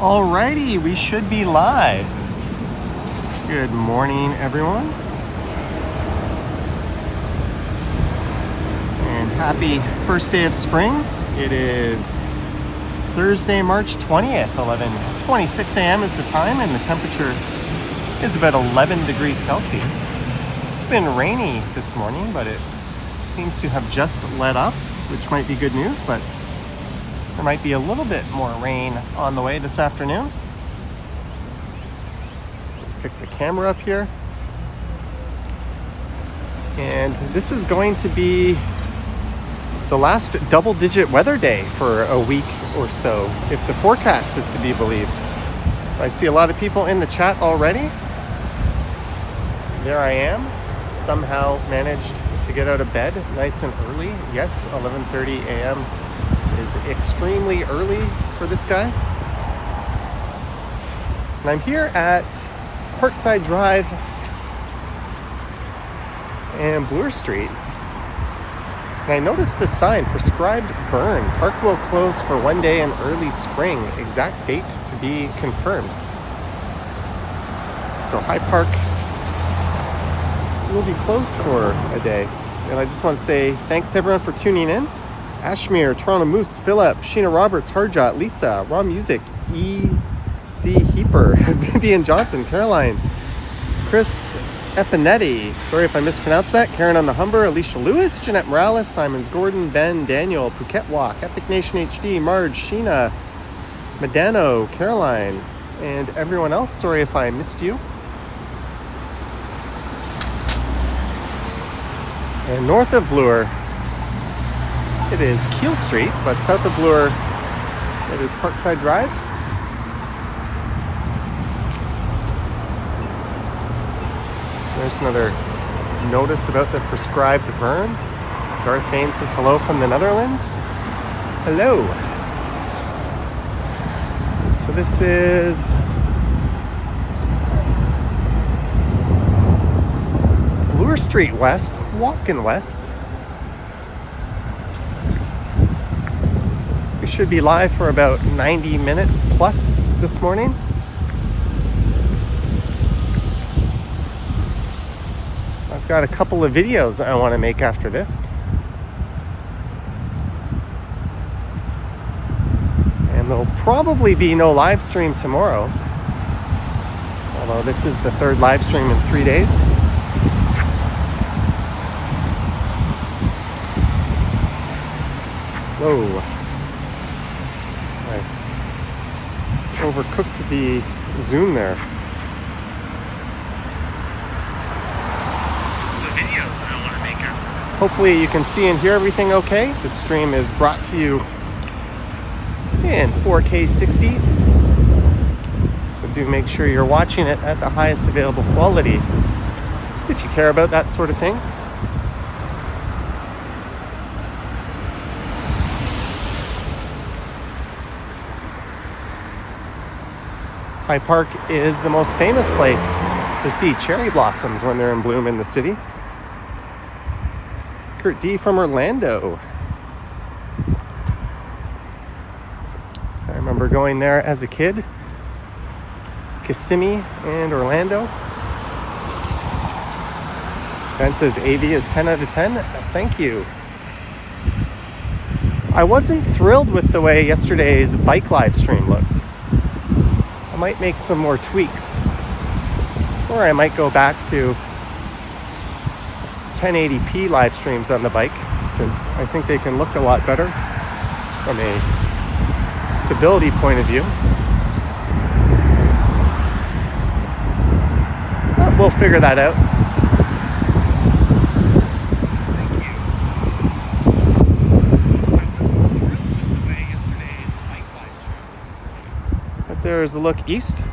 Alrighty, we should be live. Good morning, everyone. And happy first day of spring. It is Thursday, March 20th, 11:26 a.m. is the time, and the temperature is about 11 degrees Celsius. It's been rainy this morning, but it seems to have just let up, which might be good news, but there might be a little bit more rain on the way this afternoon. Pick the camera up here. And this is going to be the last double-digit weather day for a week or so, if the forecast is to be believed. I see a lot of people in the chat already. There I am. Somehow managed to get out of bed nice and early. Yes, 11:30 a.m. is extremely early for this guy. And I'm here at Parkside Drive and Bloor Street. And I noticed the sign, prescribed burn. Park will close for one day in early spring. Exact date to be confirmed. So High Park will be closed for a day. And I just want to say thanks to everyone for tuning in. Ashmere, Toronto Moose, Philip, Sheena Roberts, Harjot, Lisa, Raw Music, E.C. Heeper, Vivian Johnson, Caroline, Chris Epinetti, sorry if I mispronounced that, Karen on the Humber, Alicia Lewis, Jeanette Morales, Simons Gordon, Ben, Daniel, Phuket Walk, Epic Nation HD, Marge, Sheena, Medano, Caroline, and everyone else. Sorry if I missed you. And north of Bloor, it is Keele Street, but south of Bloor, it is Parkside Drive. There's another notice about the prescribed burn. Darth Bain says hello from the Netherlands. Hello. So this is Bloor Street West, walking west. We should be live for about 90 minutes plus this morning. got a couple of videos I want to make after this. And there'll probably be no live stream tomorrow. Although this is the third live stream in 3 days. Whoa. I overcooked the zoom there. The videos I want to make after this. Hopefully you can see and hear everything okay. This stream is brought to you in 4K 60. So do make sure you're watching it at the highest available quality if you care about that sort of thing. High Park is the most famous place to see cherry blossoms when they're in bloom in the city. Kurt D from Orlando. I remember going there as a kid. Kissimmee and Orlando. Ben says AV is 10 out of 10. Thank you. I wasn't thrilled with the way yesterday's bike live stream looked. I might make some more tweaks. Or I might go back to 1080p live streams on the bike, since I think they can look a lot better from a stability point of view. But we'll figure that out. Thank you. I wasn't thrilled with the way yesterday's bike live stream looked. But there's a look east.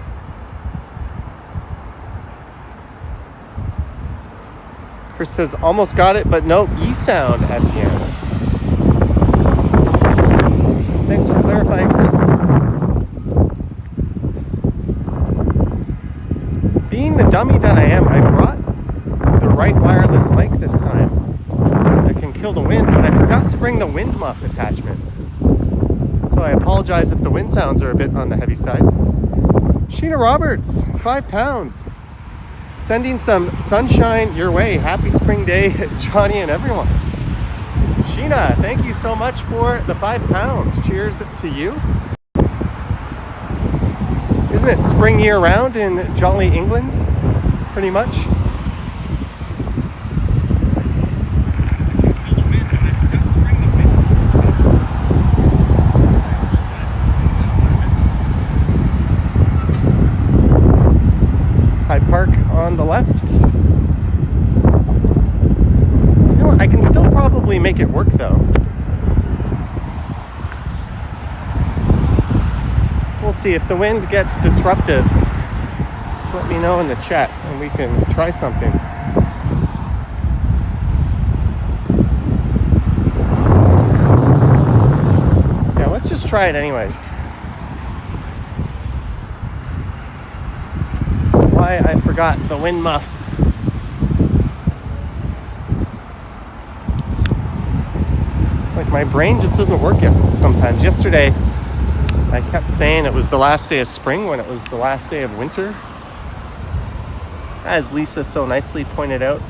Chris says, almost got it, but no E sound at the end. Thanks for clarifying, Chris. Being the dummy that I am, I brought the right wireless mic this time that can kill the wind, but I forgot to bring the wind muff attachment. So I apologize if the wind sounds are a bit on the heavy side. Sheena Roberts, 5 pounds. Sending some sunshine your way. Happy spring day, Johnny and everyone. Sheena, thank you so much for the 5 pounds. Cheers to you. Isn't it spring year round in jolly England? Pretty much. High Park on the left. You know what? I can still probably make it work though. We'll see. If the wind gets disruptive, let me know in the chat and we can try something. Yeah, let's just try it anyways. Why I forgot the wind muff. It's like my brain just doesn't work yet sometimes. Yesterday, I kept saying it was the last day of spring when it was the last day of winter. As Lisa so nicely pointed out.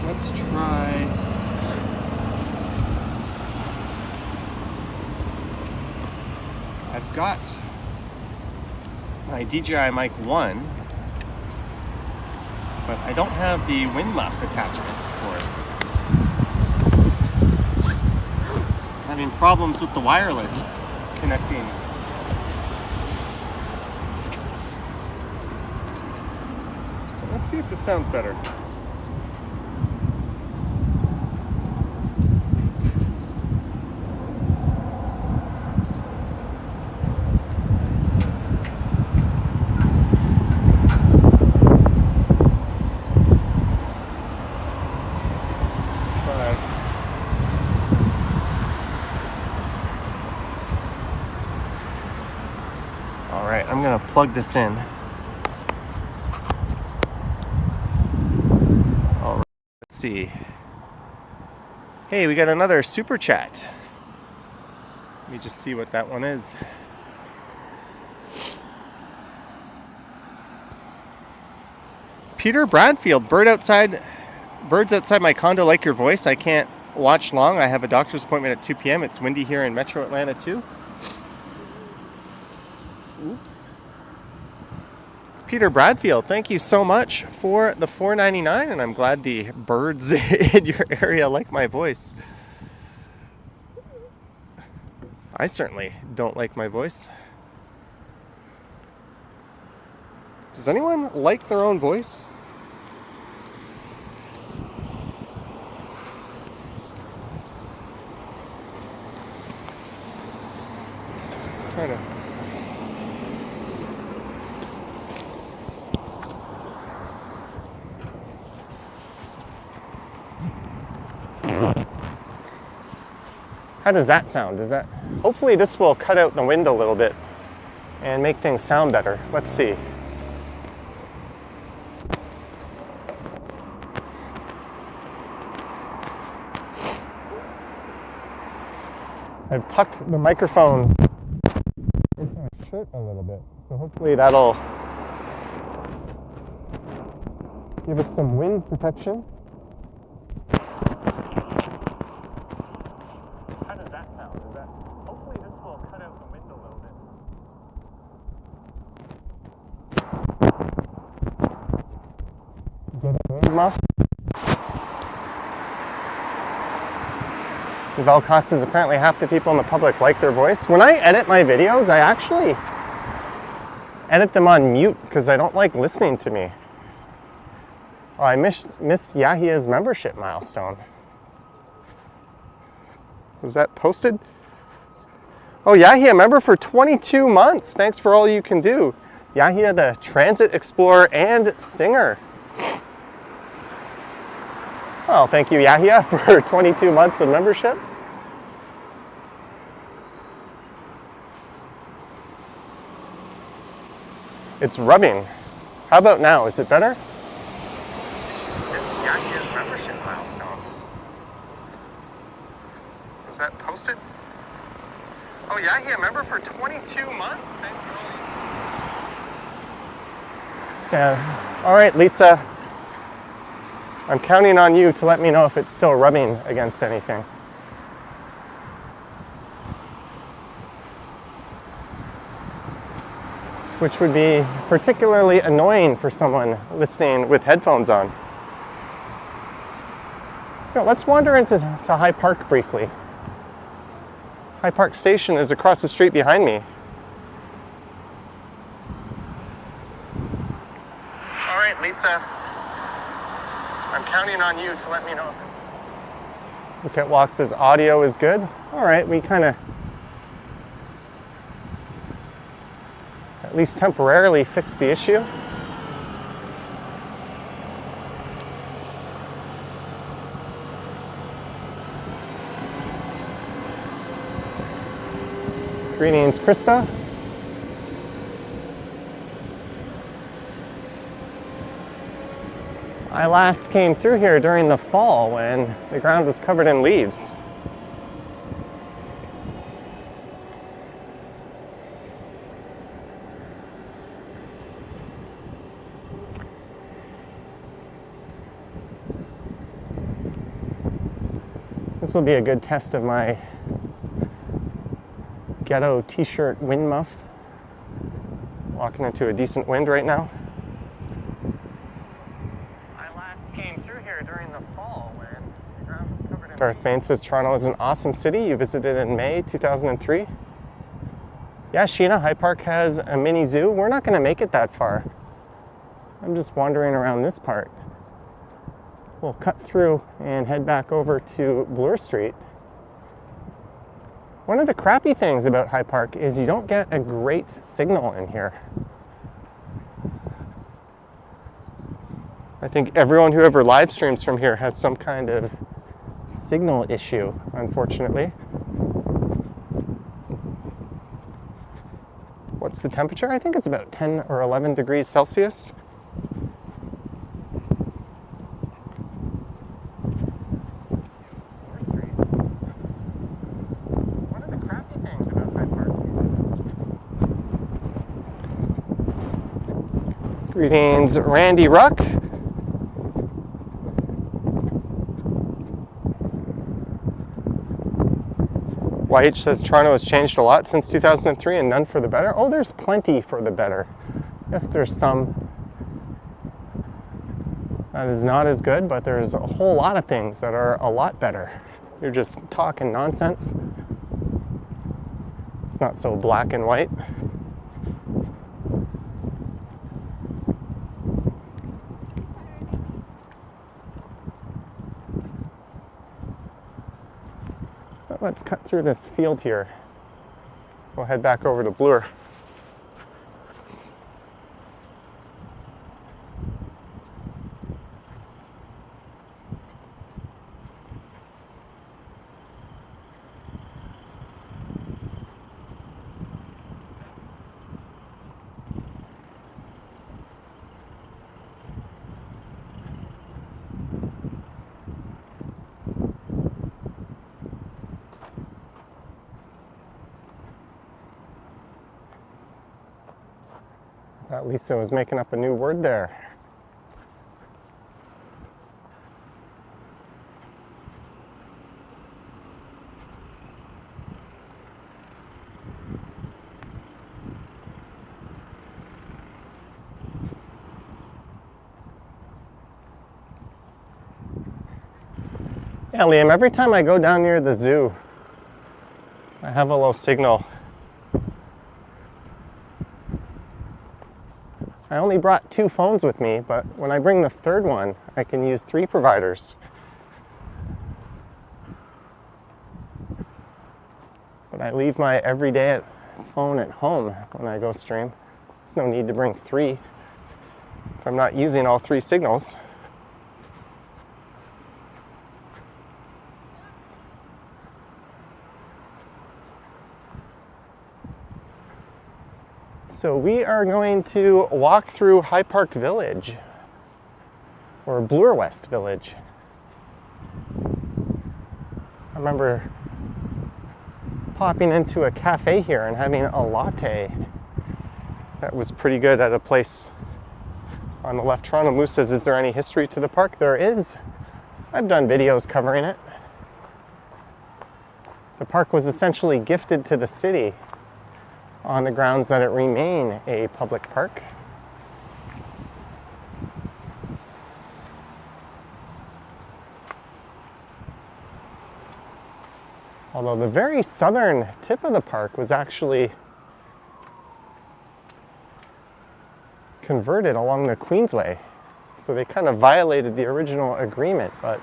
Let's try. I've got my DJI Mic 1, but I don't have the wind muff attachment for it. Having problems with the wireless connecting. Let's see if this sounds better. I'm gonna plug this in. All right, let's see. Hey, we got another super chat. Let me just see what that one is. Peter Bradfield, birds outside my condo like your voice. I can't watch long. I have a doctor's appointment at 2 p.m. It's windy here in Metro Atlanta too. Oops. Peter Bradfield, thank you so much for the $4.99, and I'm glad the birds in your area like my voice. I certainly don't like my voice. Does anyone like their own voice? Trying to. How does that sound? Hopefully this will cut out the wind a little bit and make things sound better. Let's see. I've tucked the microphone into my shirt a little bit, so hopefully that'll give us some wind protection. How does that sound? Hopefully this will cut out the wind a little bit. Get a wind muff. Val Costas, apparently half the people in the public like their voice. When I edit my videos, I actually edit them on mute because I don't like listening to me. Oh, I missed Yahia's membership milestone. Was that posted? Oh, Yahia, member for 22 months. Thanks for all you can do. Yahia, the transit explorer and singer. Well, thank you, Yahia, for 22 months of membership. It's rubbing. How about now? Is it better? Missed Yahia's membership milestone. Was that posted? Oh, Yahia, member for 22 months. Thanks for all you. Yeah. All right, Lisa. I'm counting on you to let me know if it's still rubbing against anything. Which would be particularly annoying for someone listening with headphones on. Now, let's wander into High Park briefly. High Park Station is across the street behind me. All right, Lisa. I'm counting on you to let me know if it's... Look at Walk says audio is good. All right, we kind of at least temporarily fixed the issue. Greetings, Krista. I last came through here during the fall when the ground was covered in leaves. This will be a good test of my ghetto t-shirt wind muff. Walking into a decent wind right now. I last came through here during the fall when the ground was covered in... Darth Bain says Toronto is an awesome city. You visited in May 2003. Yeah, Sheena, High Park has a mini zoo. We're not going to make it that far. I'm just wandering around this part. We'll cut through and head back over to Bloor Street. One of the crappy things about High Park is you don't get a great signal in here. I think everyone who ever live streams from here has some kind of signal issue, unfortunately. What's the temperature? I think it's about 10 or 11 degrees Celsius. Greetings, Randy Ruck. YH says Toronto has changed a lot since 2003 and none for the better. Oh, there's plenty for the better. Yes, there's some that is not as good, but there's a whole lot of things that are a lot better. You're just talking nonsense. It's not so black and white. But let's cut through this field here. We'll head back over to Bloor. I thought Lisa was making up a new word there. Yeah, Liam, every time I go down near the zoo, I have a low signal. I only brought 2 phones with me, but when I bring the third one, I can use 3 providers. But I leave my everyday phone at home when I go stream. There's no need to bring 3 if I'm not using all 3 signals. So we are going to walk through High Park Village, or Bloor West Village. I remember popping into a cafe here and having a latte that was pretty good at a place on the left. Toronto Moose says, is there any history to the park? There is. I've done videos covering it. The park was essentially gifted to the city on the grounds that it remain a public park. Although the very southern tip of the park was actually converted along the Queensway. So they kind of violated the original agreement, but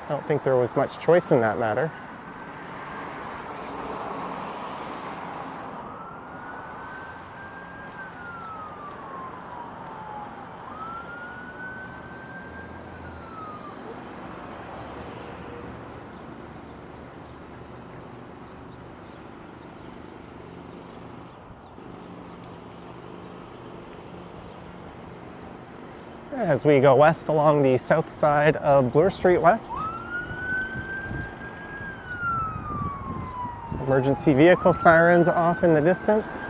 I don't think there was much choice in that matter. As we go west along the south side of Bloor Street West. Emergency vehicle sirens off in the distance.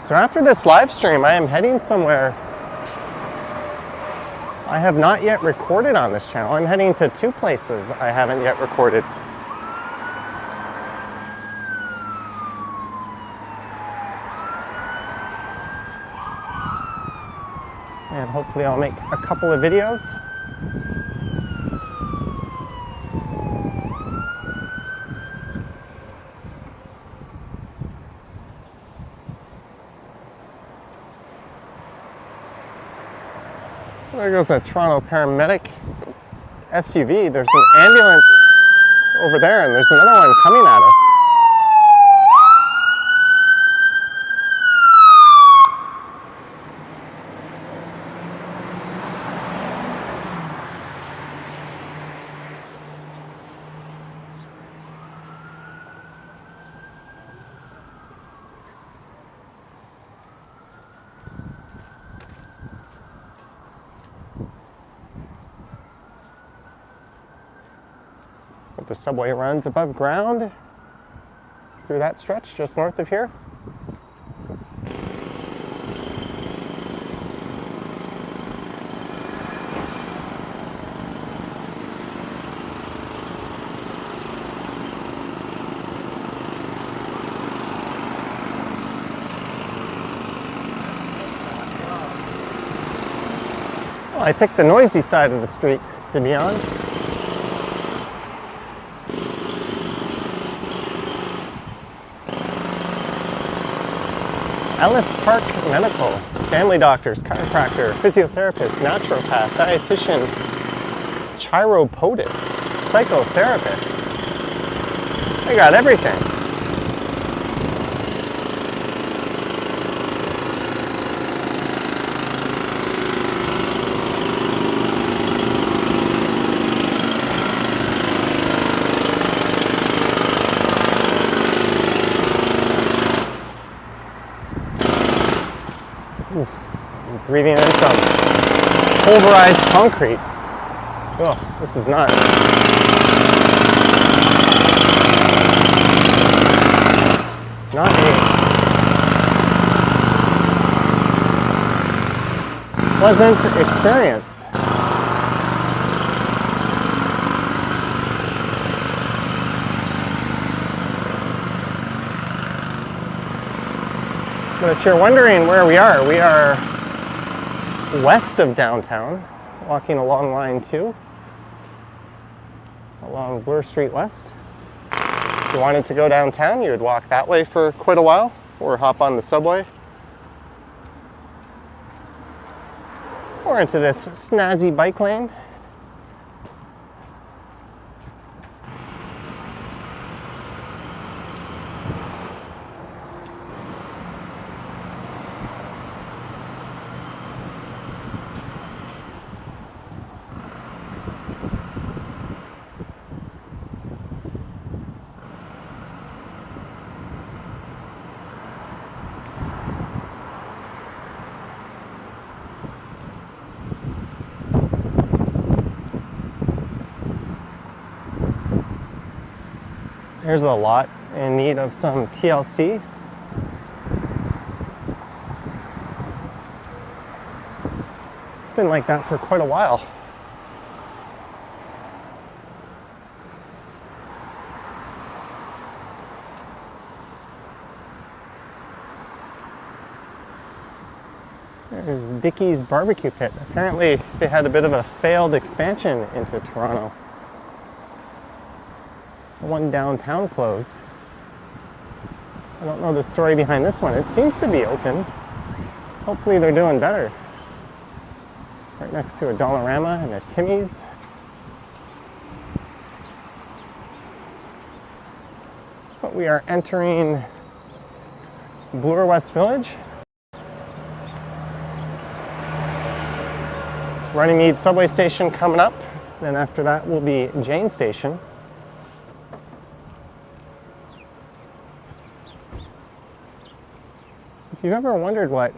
So after this live stream, I am heading somewhere I have not yet recorded on this channel. I'm heading to 2 places I haven't yet recorded. And hopefully I'll make a couple of videos. There goes a Toronto paramedic SUV. There's an ambulance over there, and there's another one coming at us. The subway runs above ground through that stretch just north of here. I picked the noisy side of the street to be on. Ellis Park Medical, family doctors, chiropractor, physiotherapist, naturopath, dietitian, chiropodist, psychotherapist. They got everything. Breathing in some pulverized concrete. Oh, this is not. Not a pleasant experience. But if you're wondering where we are west of downtown, walking along line 2, along Bloor Street West. If you wanted to go downtown, you would walk that way for quite a while, or hop on the subway, or into this snazzy bike lane. Here's a lot in need of some TLC. It's been like that for quite a while. There's Dickie's Barbecue Pit. Apparently they had a bit of a failed expansion into Toronto. One downtown closed. I don't know the story behind this one. It seems to be open. Hopefully they're doing better. Right next to a Dollarama and a Timmy's. But we are entering Bloor West Village. Runnymede subway station coming up. Then after that will be Jane Station. If you've ever wondered what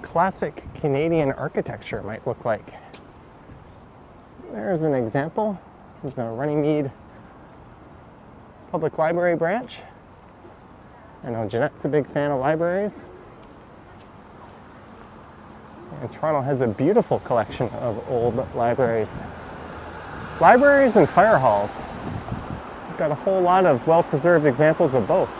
classic Canadian architecture might look like, there's an example of the Runnymede Public Library branch. I know Jeanette's a big fan of libraries. And Toronto has a beautiful collection of old libraries. Libraries and fire halls. We've got a whole lot of well-preserved examples of both.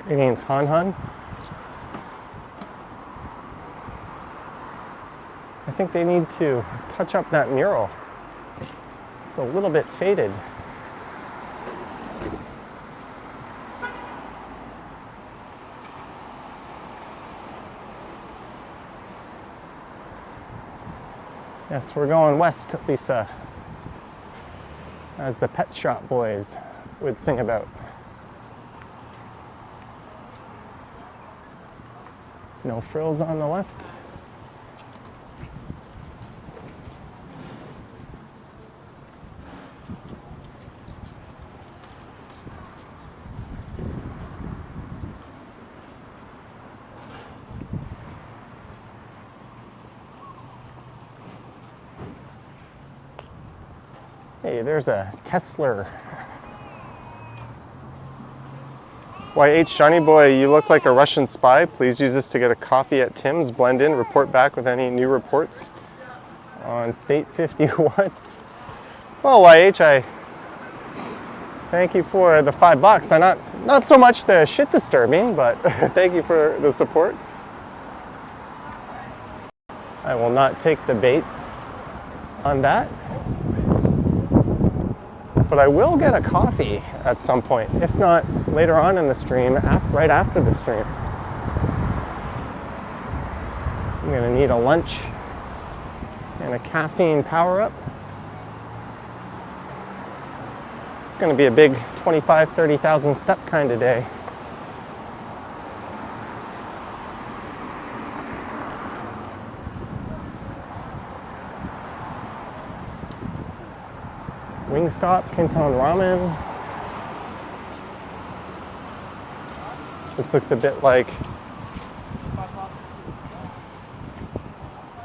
Greetings, Han Han. I think they need to touch up that mural. It's a little bit faded. Yes, we're going west, Lisa, as the Pet Shop Boys would sing about. No frills on the left. Hey, there's a Tesla YH Johnny Boy, you look like a Russian spy. Please use this to get a coffee at Tim's. Blend in, report back with any new reports on State 51. Well, YH, I thank you for the $5. Not so much the shit disturbing, but thank you for the support. I will not take the bait on that. But I will get a coffee at some point, if not later on in the stream, right after the stream. I'm gonna need a lunch and a caffeine power-up. It's gonna be a big 25, 30,000 step kind of day. Wingstop, Kinton Ramen. This looks a bit like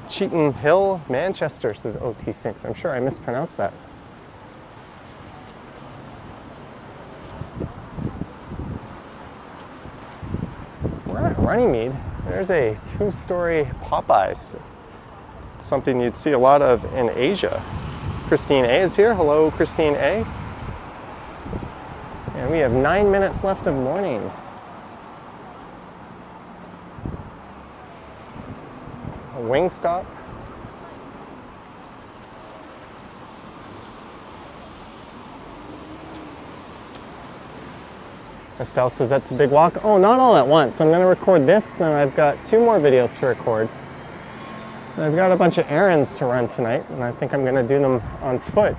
Cheaton Hill, Manchester, says OT6. I'm sure I mispronounced that. We're at Runnymede. There's a 2-story Popeyes. Something you'd see a lot of in Asia. Christine A is here. Hello, Christine A. And we have 9 minutes left of morning. It's a Wingstop. Estelle says that's a big walk. Oh, not all at once. I'm going to record this, then I've got 2 more videos to record. I've got a bunch of errands to run tonight, and I think I'm going to do them on foot.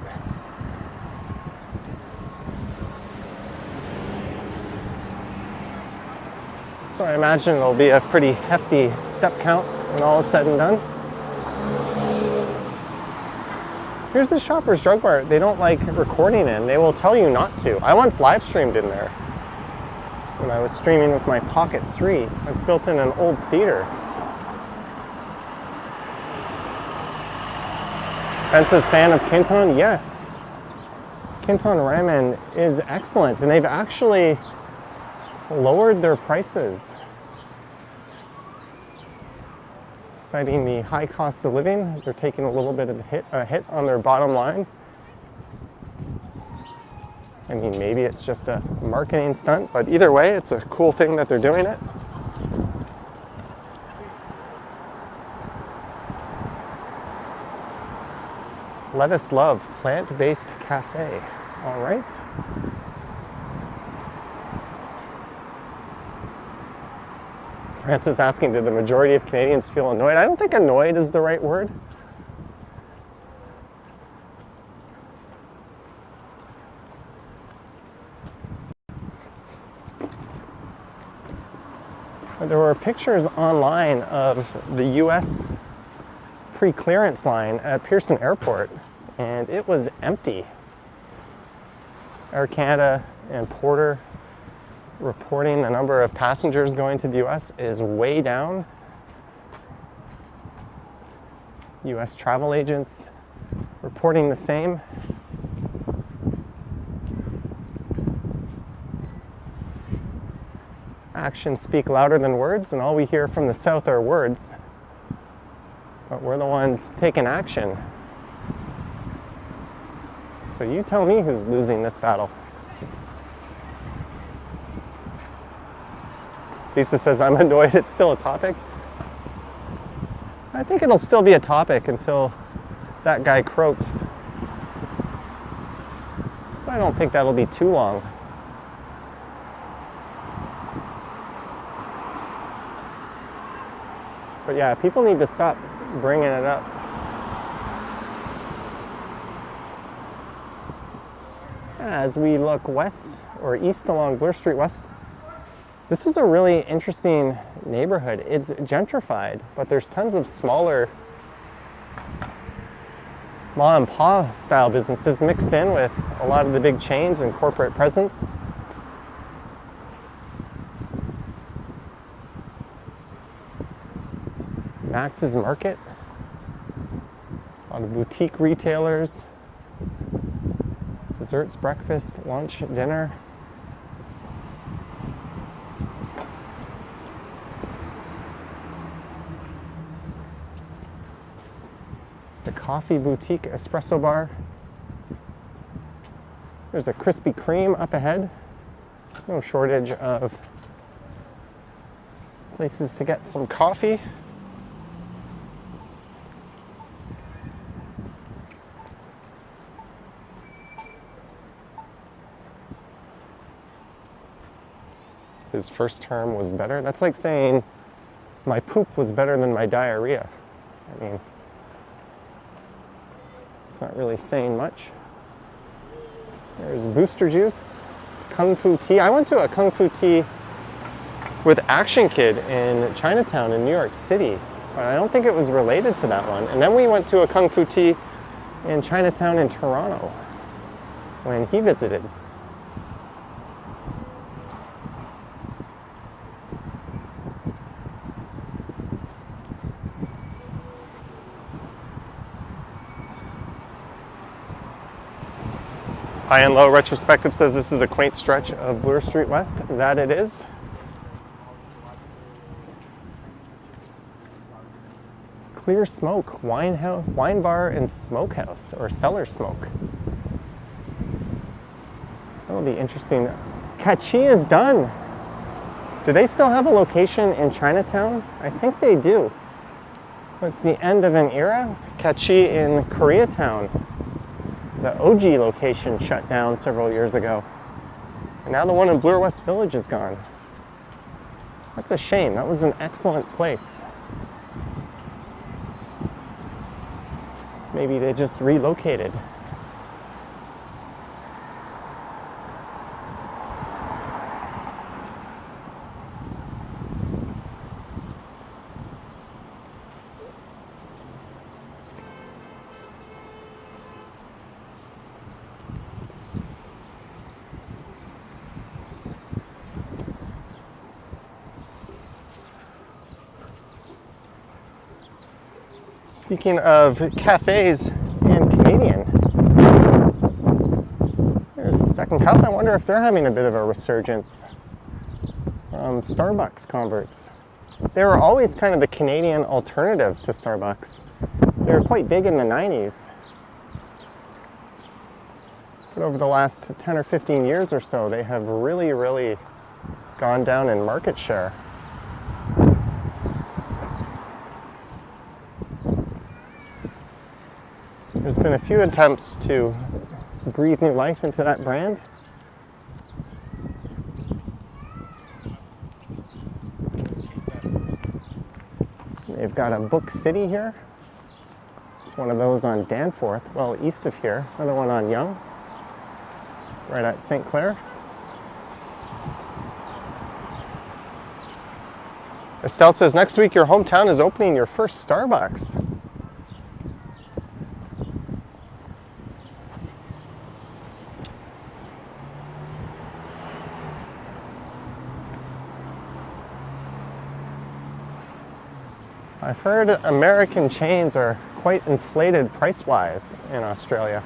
So I imagine it'll be a pretty hefty step count when all is said and done. Here's the Shoppers Drug Mart. They don't like recording in. They will tell you not to. I once live streamed in there when I was streaming with my Pocket 3. It's built in an old theater. Pence's fan of Kinton? Yes. Kinton Ramen is excellent, and they've actually lowered their prices. Citing the high cost of living, they're taking a little bit of a hit on their bottom line. I mean, maybe it's just a marketing stunt, but either way, it's a cool thing that they're doing it. Lettuce Love, plant-based cafe. All right. Francis asking, did the majority of Canadians feel annoyed? I don't think annoyed is the right word. There were pictures online of the US pre-clearance line at Pearson Airport, and it was empty. Air Canada and Porter reporting the number of passengers going to the US is way down. US travel agents reporting the same. Actions speak louder than words, and all we hear from the South are words. But we're the ones taking action. So you tell me who's losing this battle. Lisa says, I'm annoyed it's still a topic. I think it'll still be a topic until that guy croaks. But I don't think that'll be too long. But yeah, people need to stop bringing it up. As we look west or east along Bloor Street West, this is a really interesting neighborhood. It's gentrified, but there's tons of smaller ma and pa style businesses mixed in with a lot of the big chains and corporate presence. Max's Market, a lot of boutique retailers, desserts, breakfast, lunch, dinner. coffee boutique espresso bar. There's a Krispy Kreme up ahead. No shortage of places to get some coffee. His first term was better. That's like saying my poop was better than my diarrhea. I mean, it's not really saying much. There's Booster Juice, Kung Fu Tea. I went to a Kung Fu Tea with Action Kid in Chinatown in New York City, but I don't think it was related to that one. And then we went to a Kung Fu Tea in Chinatown in Toronto when he visited. High and Low Retrospective says this is a quaint stretch of Bloor Street West. That it is. Clear Smoke, wine bar and smokehouse, or cellar smoke. That'll be interesting. Kachi is done. Do they still have a location in Chinatown? I think they do. It's the end of an era. Kachi in Koreatown. The OG location shut down several years ago. And now the one in Bloor West Village is gone. That's a shame. That was an excellent place. Maybe they just relocated. Speaking of cafes and Canadian, there's the Second Cup. I wonder if they're having a bit of a resurgence from Starbucks converts. They were always kind of the Canadian alternative to Starbucks. They were quite big in the 90s. But over the last 10 or 15 years or so, they have really gone down in market share. There's been a few attempts to breathe new life into that brand. They've got a Book City here. It's one of those on Danforth, well, east of here. Another one on Yonge, right at St. Clair. Estelle says, next week your hometown is opening your first Starbucks. I've heard American chains are quite inflated price-wise in Australia.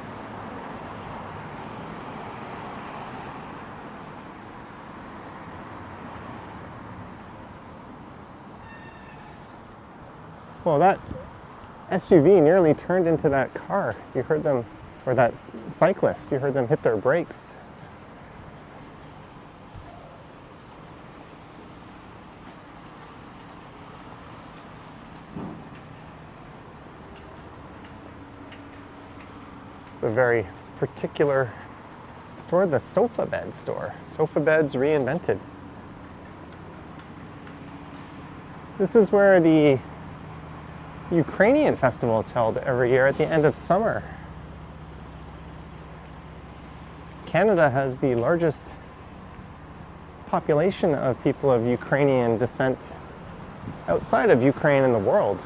Well, that SUV nearly turned into that car. You heard them, or that cyclist, you heard them hit their brakes. It's a very particular store, the sofa bed store. Sofa beds reinvented. This is where the Ukrainian festival is held every year at the end of summer. Canada has the largest population of people of Ukrainian descent outside of Ukraine in the world.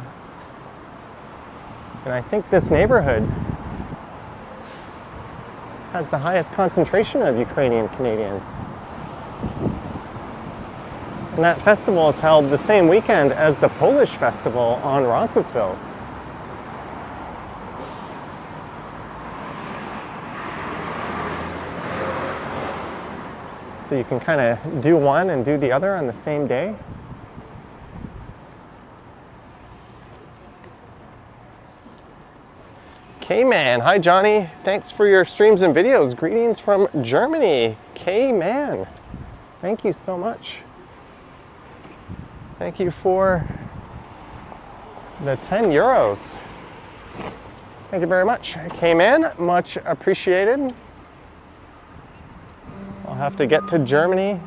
And I think this neighborhood has the highest concentration of Ukrainian Canadians. And that festival is held the same weekend as the Polish festival on Roncesvalles. So you can kind of do one and do the other on the same day. K-Man, hi Johnny. Thanks for your streams and videos. Greetings from Germany. K-Man, thank you so much. Thank you for the 10 euros. Thank you very much. K-Man, much appreciated. I'll have to get to Germany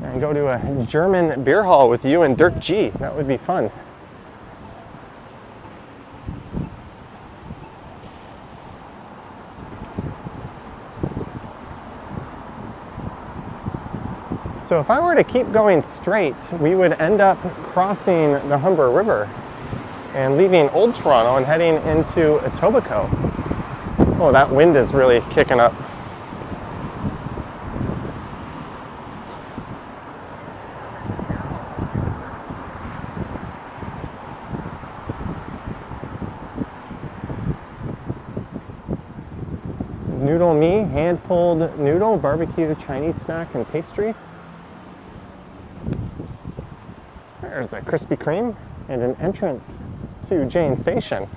and go to a German beer hall with you and Dirk G. That would be fun. So if I were to keep going straight, we would end up crossing the Humber River and leaving Old Toronto and heading into Etobicoke. Oh, that wind is really kicking up. Noodle me, hand-pulled noodle, barbecue, Chinese snack, and pastry. There's the Krispy Kreme and an entrance to Jane Station.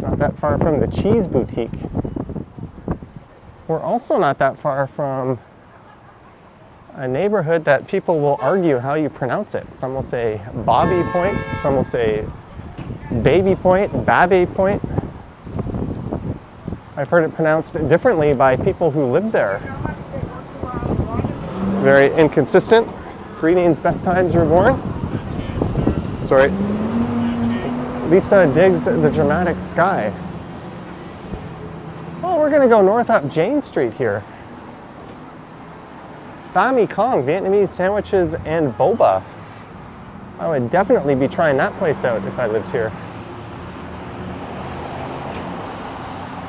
Not that far from the Cheese Boutique. We're also not that far from a neighborhood that people will argue how you pronounce it. Some will say Bobby Point, some will say Baby Point, Babby Point. I've heard it pronounced differently by people who live there. Very inconsistent. Greetings, best times reborn. Sorry. Lisa digs the dramatic sky. Oh, we're gonna go north up Jane Street here. Bami Kong, Vietnamese sandwiches and boba. I would definitely be trying that place out if I lived here.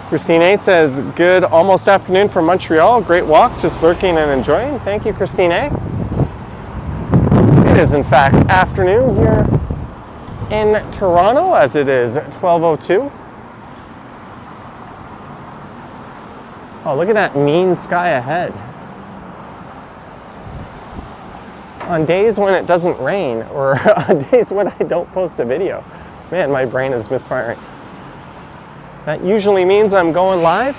Christine says, good almost afternoon from Montreal. Great walk, just lurking and enjoying. Thank you, Christine. It is in fact afternoon here in Toronto as it is 12:02. Oh, look at that mean sky ahead. On days when it doesn't rain or on days when I don't post a video, man, my brain is misfiring. That usually means I'm going live.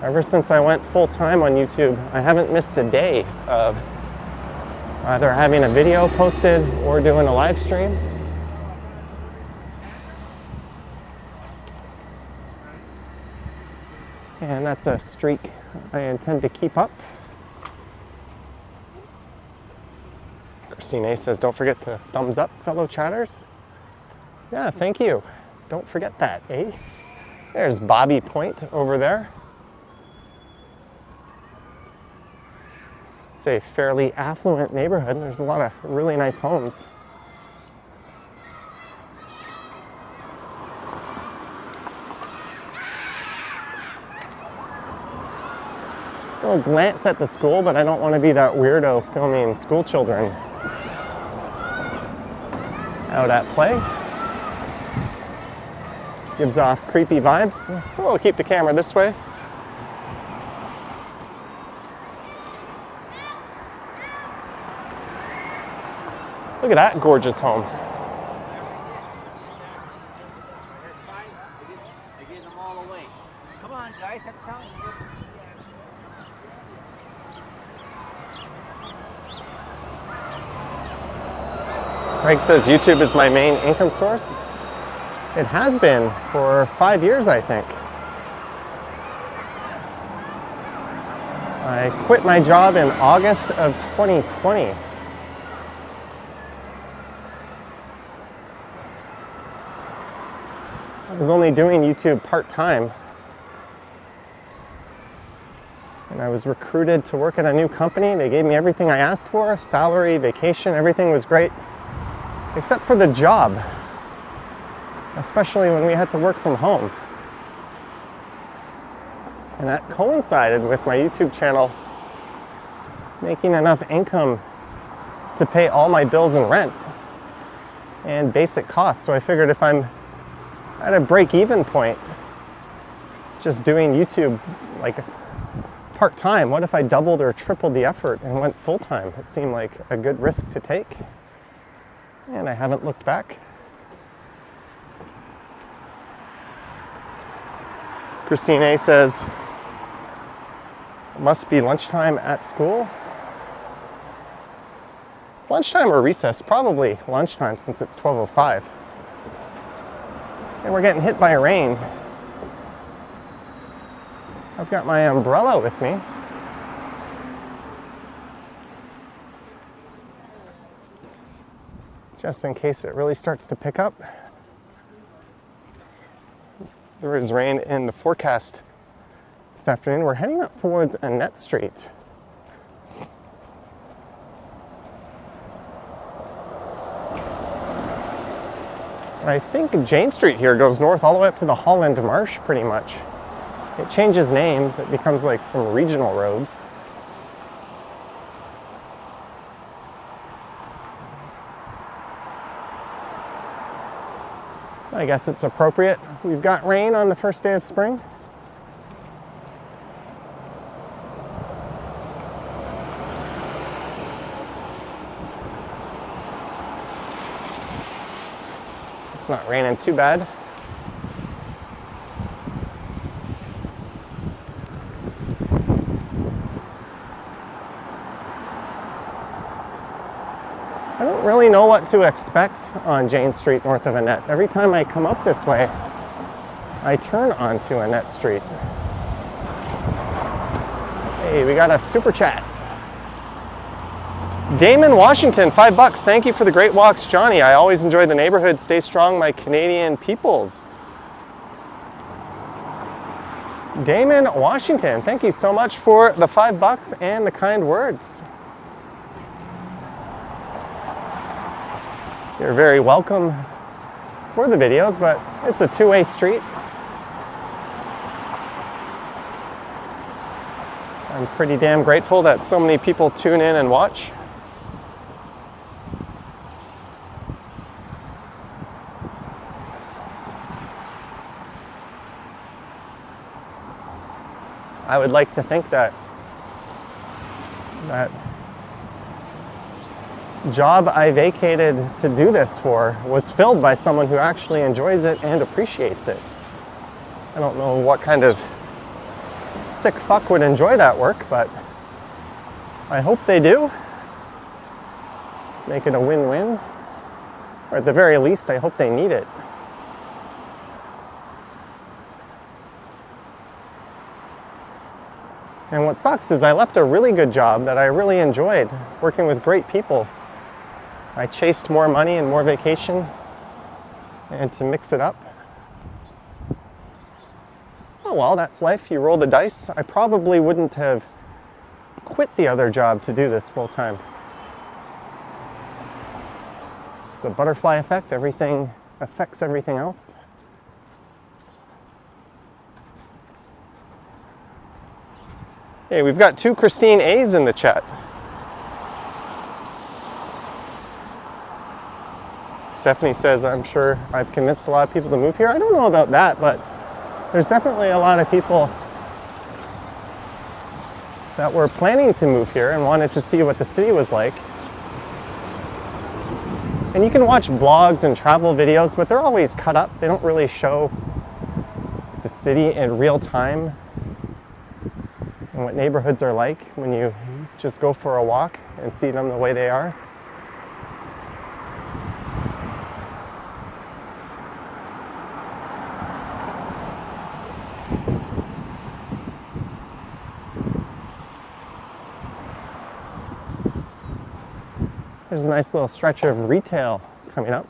Ever since I went full-time on YouTube, I haven't missed a day of either having a video posted or doing a live stream. And that's a streak I intend to keep up. Christine says, don't forget to thumbs up, fellow chatters. Yeah, thank you. Don't forget that, eh? There's Bobby Point over there. It's a fairly affluent neighborhood. There's a lot of really nice homes. I'll glance at the school, but I don't want to be that weirdo filming school children out at play. Gives off creepy vibes, so we'll keep the camera this way. Look at that gorgeous home. That's fine. I get them all away. Come on, guys, I'm telling you. Greg says YouTube is my main income source. It has been for 5 years, I think. I quit my job in August of 2020. I was only doing YouTube part-time. And I was recruited to work at a new company. They gave me everything I asked for, salary, vacation, everything was great, except for the job. Especially when we had to work from home. And that coincided with my YouTube channel making enough income to pay all my bills and rent and basic costs. So I figured if I'm at a break-even point, just doing YouTube like part-time? What if I doubled or tripled the effort and went full-time? It seemed like a good risk to take, and I haven't looked back. Christine A says, must be lunchtime at school. Lunchtime or recess? Probably lunchtime since it's 12:05. And we're getting hit by rain. I've got my umbrella with me. Just in case it really starts to pick up. There is rain in the forecast this afternoon. We're heading up towards Annette Street. I think Jane Street here goes north all the way up to the Holland Marsh pretty much. It changes names, it becomes like some regional roads. I guess it's appropriate. We've got rain on the first day of spring. It's not raining too bad. I don't really know what to expect on Jane Street north of Annette. Every time I come up this way, I turn onto Annette Street. Hey, we got a super chat. Damon Washington, $5. Thank you for the great walks, Johnny. I always enjoy the neighborhood. Stay strong, my Canadian peoples. Damon Washington, thank you so much for the $5 and the kind words. You're very welcome for the videos, but it's a two-way street. I'm pretty damn grateful that so many people tune in and watch. I would like to think that job I vacated to do this for was filled by someone who actually enjoys it and appreciates it. I don't know what kind of sick fuck would enjoy that work, but I hope they do. Make it a win-win. Or at the very least, I hope they need it. And what sucks is I left a really good job that I really enjoyed, working with great people. I chased more money and more vacation, and to mix it up. Oh well, that's life. You roll the dice. I probably wouldn't have quit the other job to do this full time. It's the butterfly effect. Everything affects everything else. Hey, we've got 2 Christine A's in the chat. Stephanie says, I'm sure I've convinced a lot of people to move here. I don't know about that, but there's definitely a lot of people that were planning to move here and wanted to see what the city was like. And you can watch vlogs and travel videos, but they're always cut up. They don't really show the city in real time and what neighborhoods are like when you just go for a walk and see them the way they are. There's a nice little stretch of retail coming up.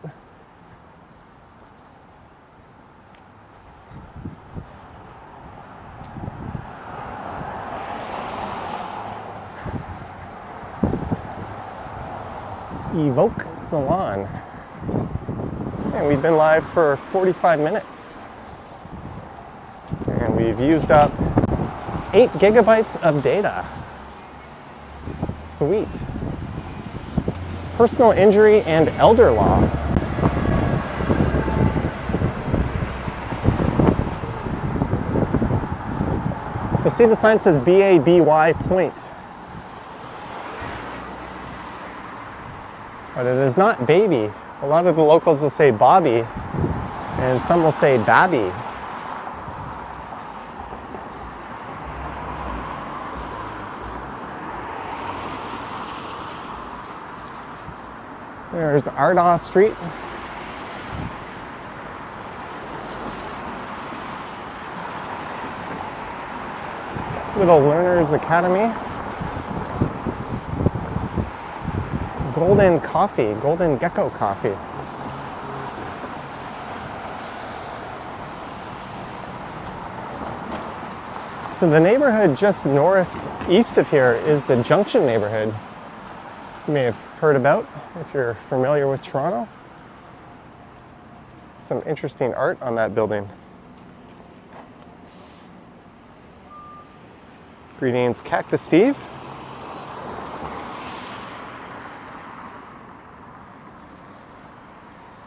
Evoke Salon. And we've been live for 45 minutes. And we've used up 8 gigabytes of data. Sweet. Personal injury and elder law. The see the sign says BABY point. But it is not baby. A lot of the locals will say Bobby, and some will say Babby. There's Ardaugh Street. Little Learners Academy. Golden Coffee, Golden Gecko Coffee. So the neighborhood just northeast of here is the Junction neighborhood. You may have heard about if you're familiar with Toronto. Some interesting art on that building. Greetings, Cactus Steve.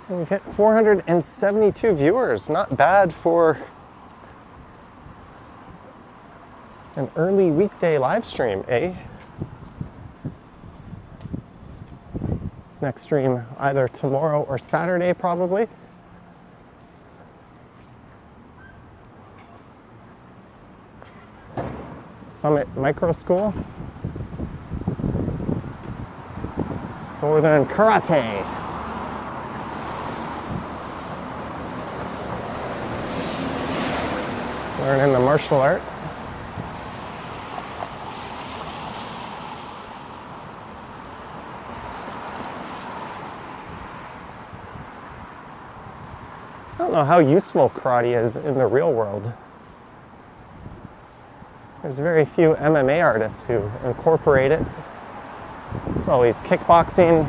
And we've hit 472 viewers. Not bad for an early weekday live stream, eh? Next stream either tomorrow or Saturday, probably. Summit Micro School. Northern Karate. Learning the martial arts. I don't know how useful karate is in the real world. There's very few MMA artists who incorporate it. It's always kickboxing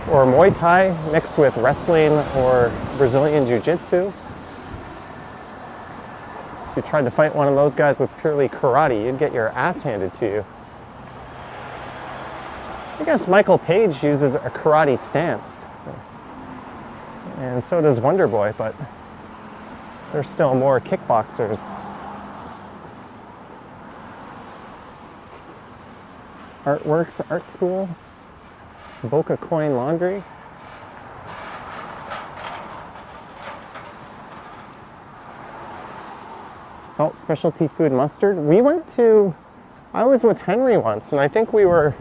or Muay Thai mixed with wrestling or Brazilian Jiu-Jitsu. If you tried to fight one of those guys with purely karate, you'd get your ass handed to you. I guess Michael Page uses a karate stance. And so does Wonder Boy, but there's still more kickboxers. Artworks Art School, Boca Coin Laundry. Salt Specialty Food Mustard. I was with Henry once, and I think we were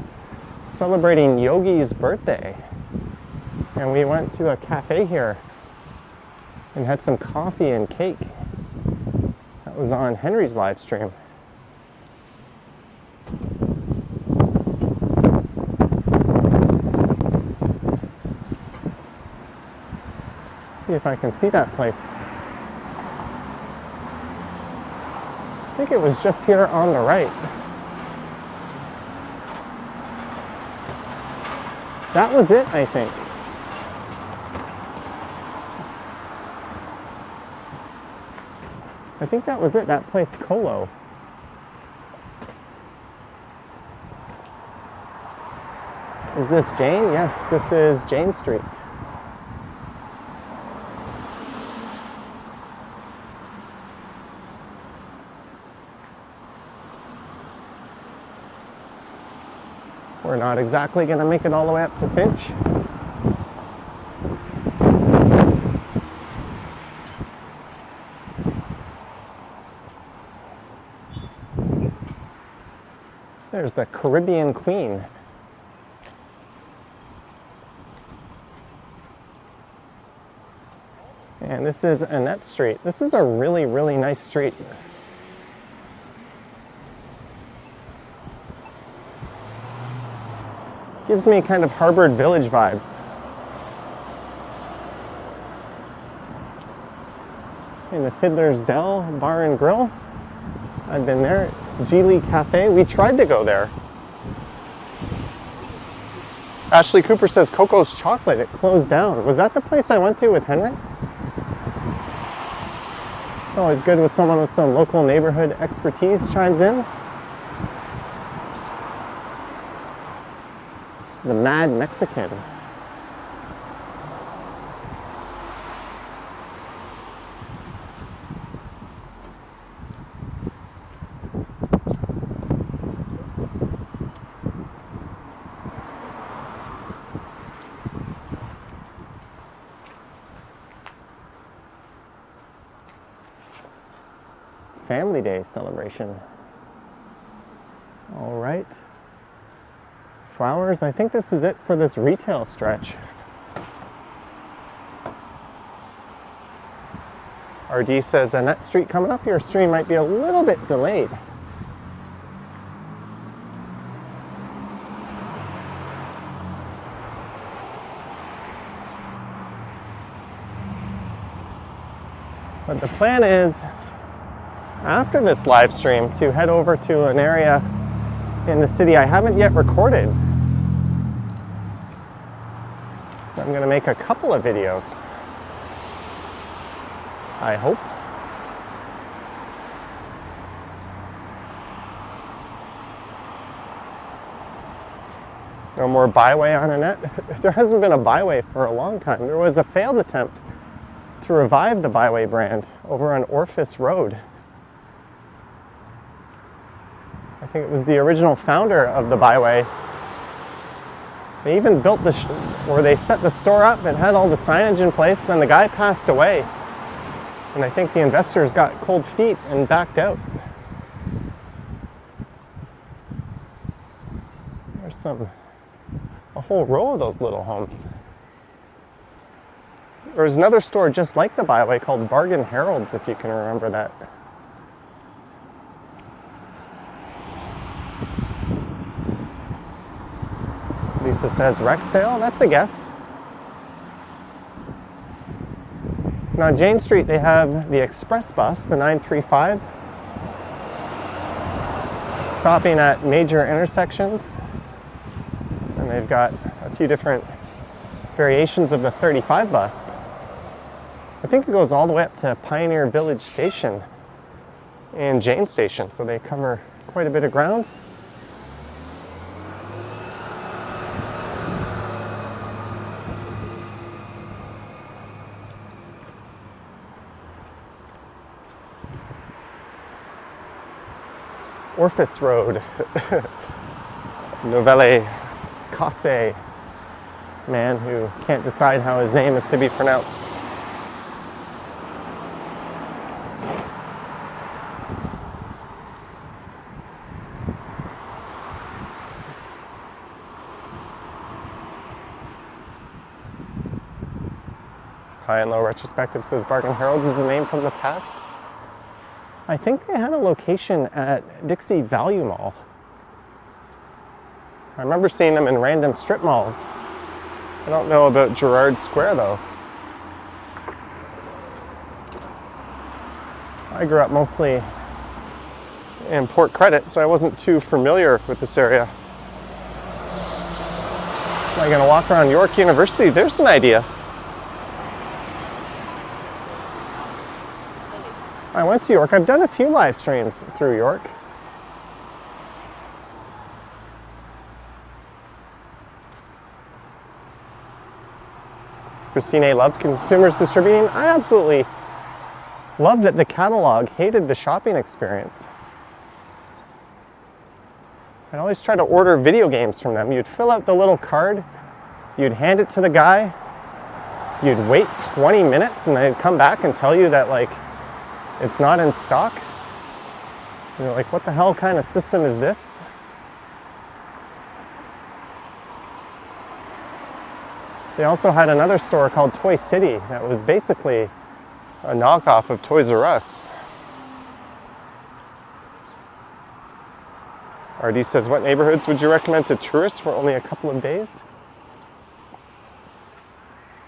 celebrating Yogi's birthday. And we went to a cafe here and had some coffee and cake. That was on Henry's live stream. See if I can see that place. I think it was just here on the right. That was it, I think. I think that was it, that place, Colo. Is this Jane? Yes, this is Jane Street. We're not exactly going to make it all the way up to Finch. There's the Caribbean Queen. And this is Annette Street. This is a really, really nice street. Gives me kind of Harvard Village vibes. In the Fiddler's Dell Bar and Grill. I've been there. Geely Cafe. We tried to go there. Ashley Cooper says Coco's Chocolate. It closed down. Was that the place I went to with Henry? It's always good when someone with some local neighborhood expertise chimes in. The Mad Mexican. Family Day celebration. All right. Flowers. I think this is it for this retail stretch. RD says, Annette Street coming up. Your stream might be a little bit delayed. But the plan is, after this live stream, to head over to an area in the city I haven't yet recorded. I'm going to make a couple of videos, I hope. No more byway on Annette. There hasn't been a byway for a long time. There was a failed attempt to revive the byway brand over on Orphis Road. I think it was the original founder of the byway. They even built where they set the store up and had all the signage in place. Then the guy passed away. And I think the investors got cold feet and backed out. There's a whole row of those little homes. There's another store just like the byway called Bargain Harold's, if you can remember that. Lisa says Rexdale, that's a guess. Now Jane Street, they have the express bus, the 935, stopping at major intersections. And they've got a few different variations of the 35 bus. I think it goes all the way up to Pioneer Village Station and Jane Station, so they cover quite a bit of ground. Orphis Road, Nouvelle Casse, man who can't decide how his name is to be pronounced. High and Low Retrospective says Bargain Harold's is a name from the past. I think they had a location at Dixie Value Mall. I remember seeing them in random strip malls. I don't know about Gerrard Square though. I grew up mostly in Port Credit, so I wasn't too familiar with this area. Am I gonna walk around York University? There's an idea. I went to York. I've done a few live streams through York. Christine A. loved Consumers Distributing. I absolutely loved it. The catalog, hated the shopping experience. I'd always try to order video games from them. You'd fill out the little card, you'd hand it to the guy, you'd wait 20 minutes and they'd come back and tell you that like it's not in stock. And you're like, what the hell kind of system is this? They also had another store called Toy City that was basically a knockoff of Toys R Us. RD says, what neighborhoods would you recommend to tourists for only a couple of days?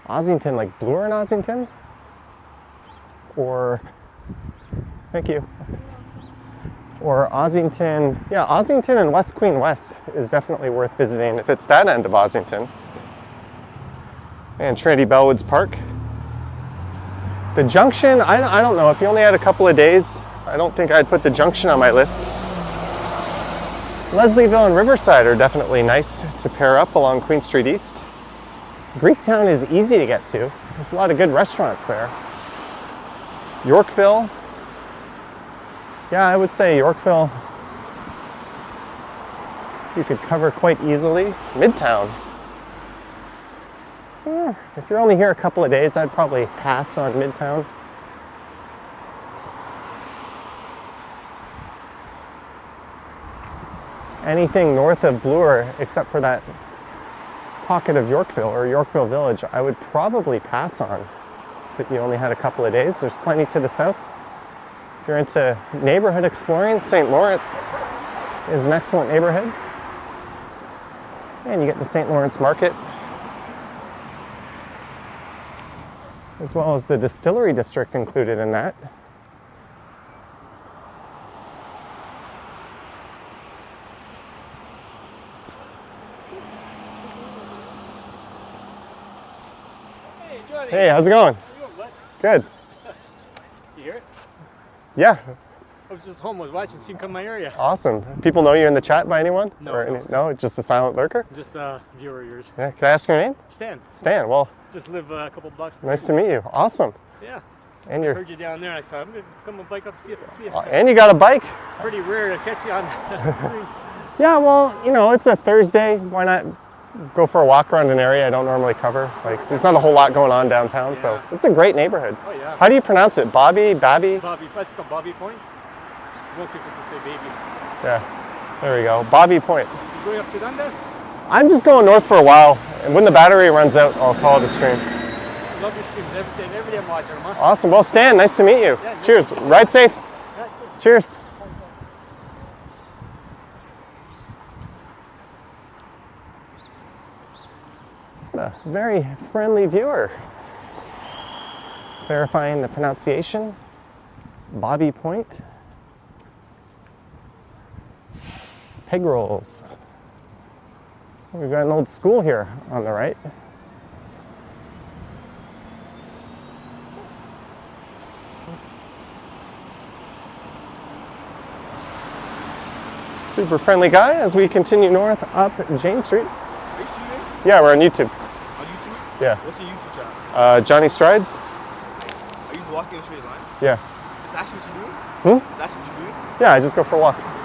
Ossington, like Bloor and Ossington? Or, thank you. Or Ossington, yeah, Ossington and West Queen West is definitely worth visiting if it's that end of Ossington. And Trinity Bellwoods Park. The Junction, I don't know, if you only had a couple of days, I don't think I'd put the Junction on my list. Leslieville and Riverside are definitely nice to pair up along Queen Street East. Greektown is easy to get to. There's a lot of good restaurants there. Yorkville, yeah, I would say Yorkville you could cover quite easily. Midtown. Yeah, if you're only here a couple of days, I'd probably pass on Midtown. anything north of Bloor, except for that pocket of Yorkville or Yorkville Village, I would probably pass on. If you only had a couple of days, there's plenty to the south. If you're into neighborhood exploring, St. Lawrence is an excellent neighborhood. And you get the St. Lawrence Market, as well as the distillery district included in that. Hey, how's it going? Good. You hear it? Yeah. I was just home. I was watching. See him come my area. Awesome. People know you in the chat by anyone? No. Or no, just a silent lurker? Just a viewer of yours. Yeah. Can I ask your name? Stan. Stan. Well, Just live a couple blocks. From nice to meet you. Awesome. Yeah. And I you're. heard you down there. And I said, I'm gonna come and bike up and see you. And you got a bike? It's pretty rare to catch you on the screen. Yeah. Well, you know, it's a Thursday. Why not go for a walk around an area I don't normally cover? Like, there's not a whole lot going on downtown, so Yeah. it's a great neighborhood. Oh yeah. How do you pronounce it? Bobby? Babby? Bobby. That's called Bobby Point. Most people just say baby. Yeah. There we go. Bobby Point. You going up to Dundas? I'm just going north for a while, and when the battery runs out, I'll call it a stream. Love your streams every day I'm watching them, huh? Awesome. Well, Stan, nice to meet you. Yeah, Cheers. Ride safe. Cheers. What a very friendly viewer. Verifying the pronunciation. Bobby Point. Pig rolls. We've got an old school here on the right. Super friendly guy as we continue north up Jane Street. Are you streaming? Yeah, we're on YouTube. On YouTube? Yeah. What's your YouTube channel? Johnny Strides. Are you just walking in a straight line? Yeah. Is that what you're doing? Hmm? Is that what you're doing? Yeah, I just go for walks.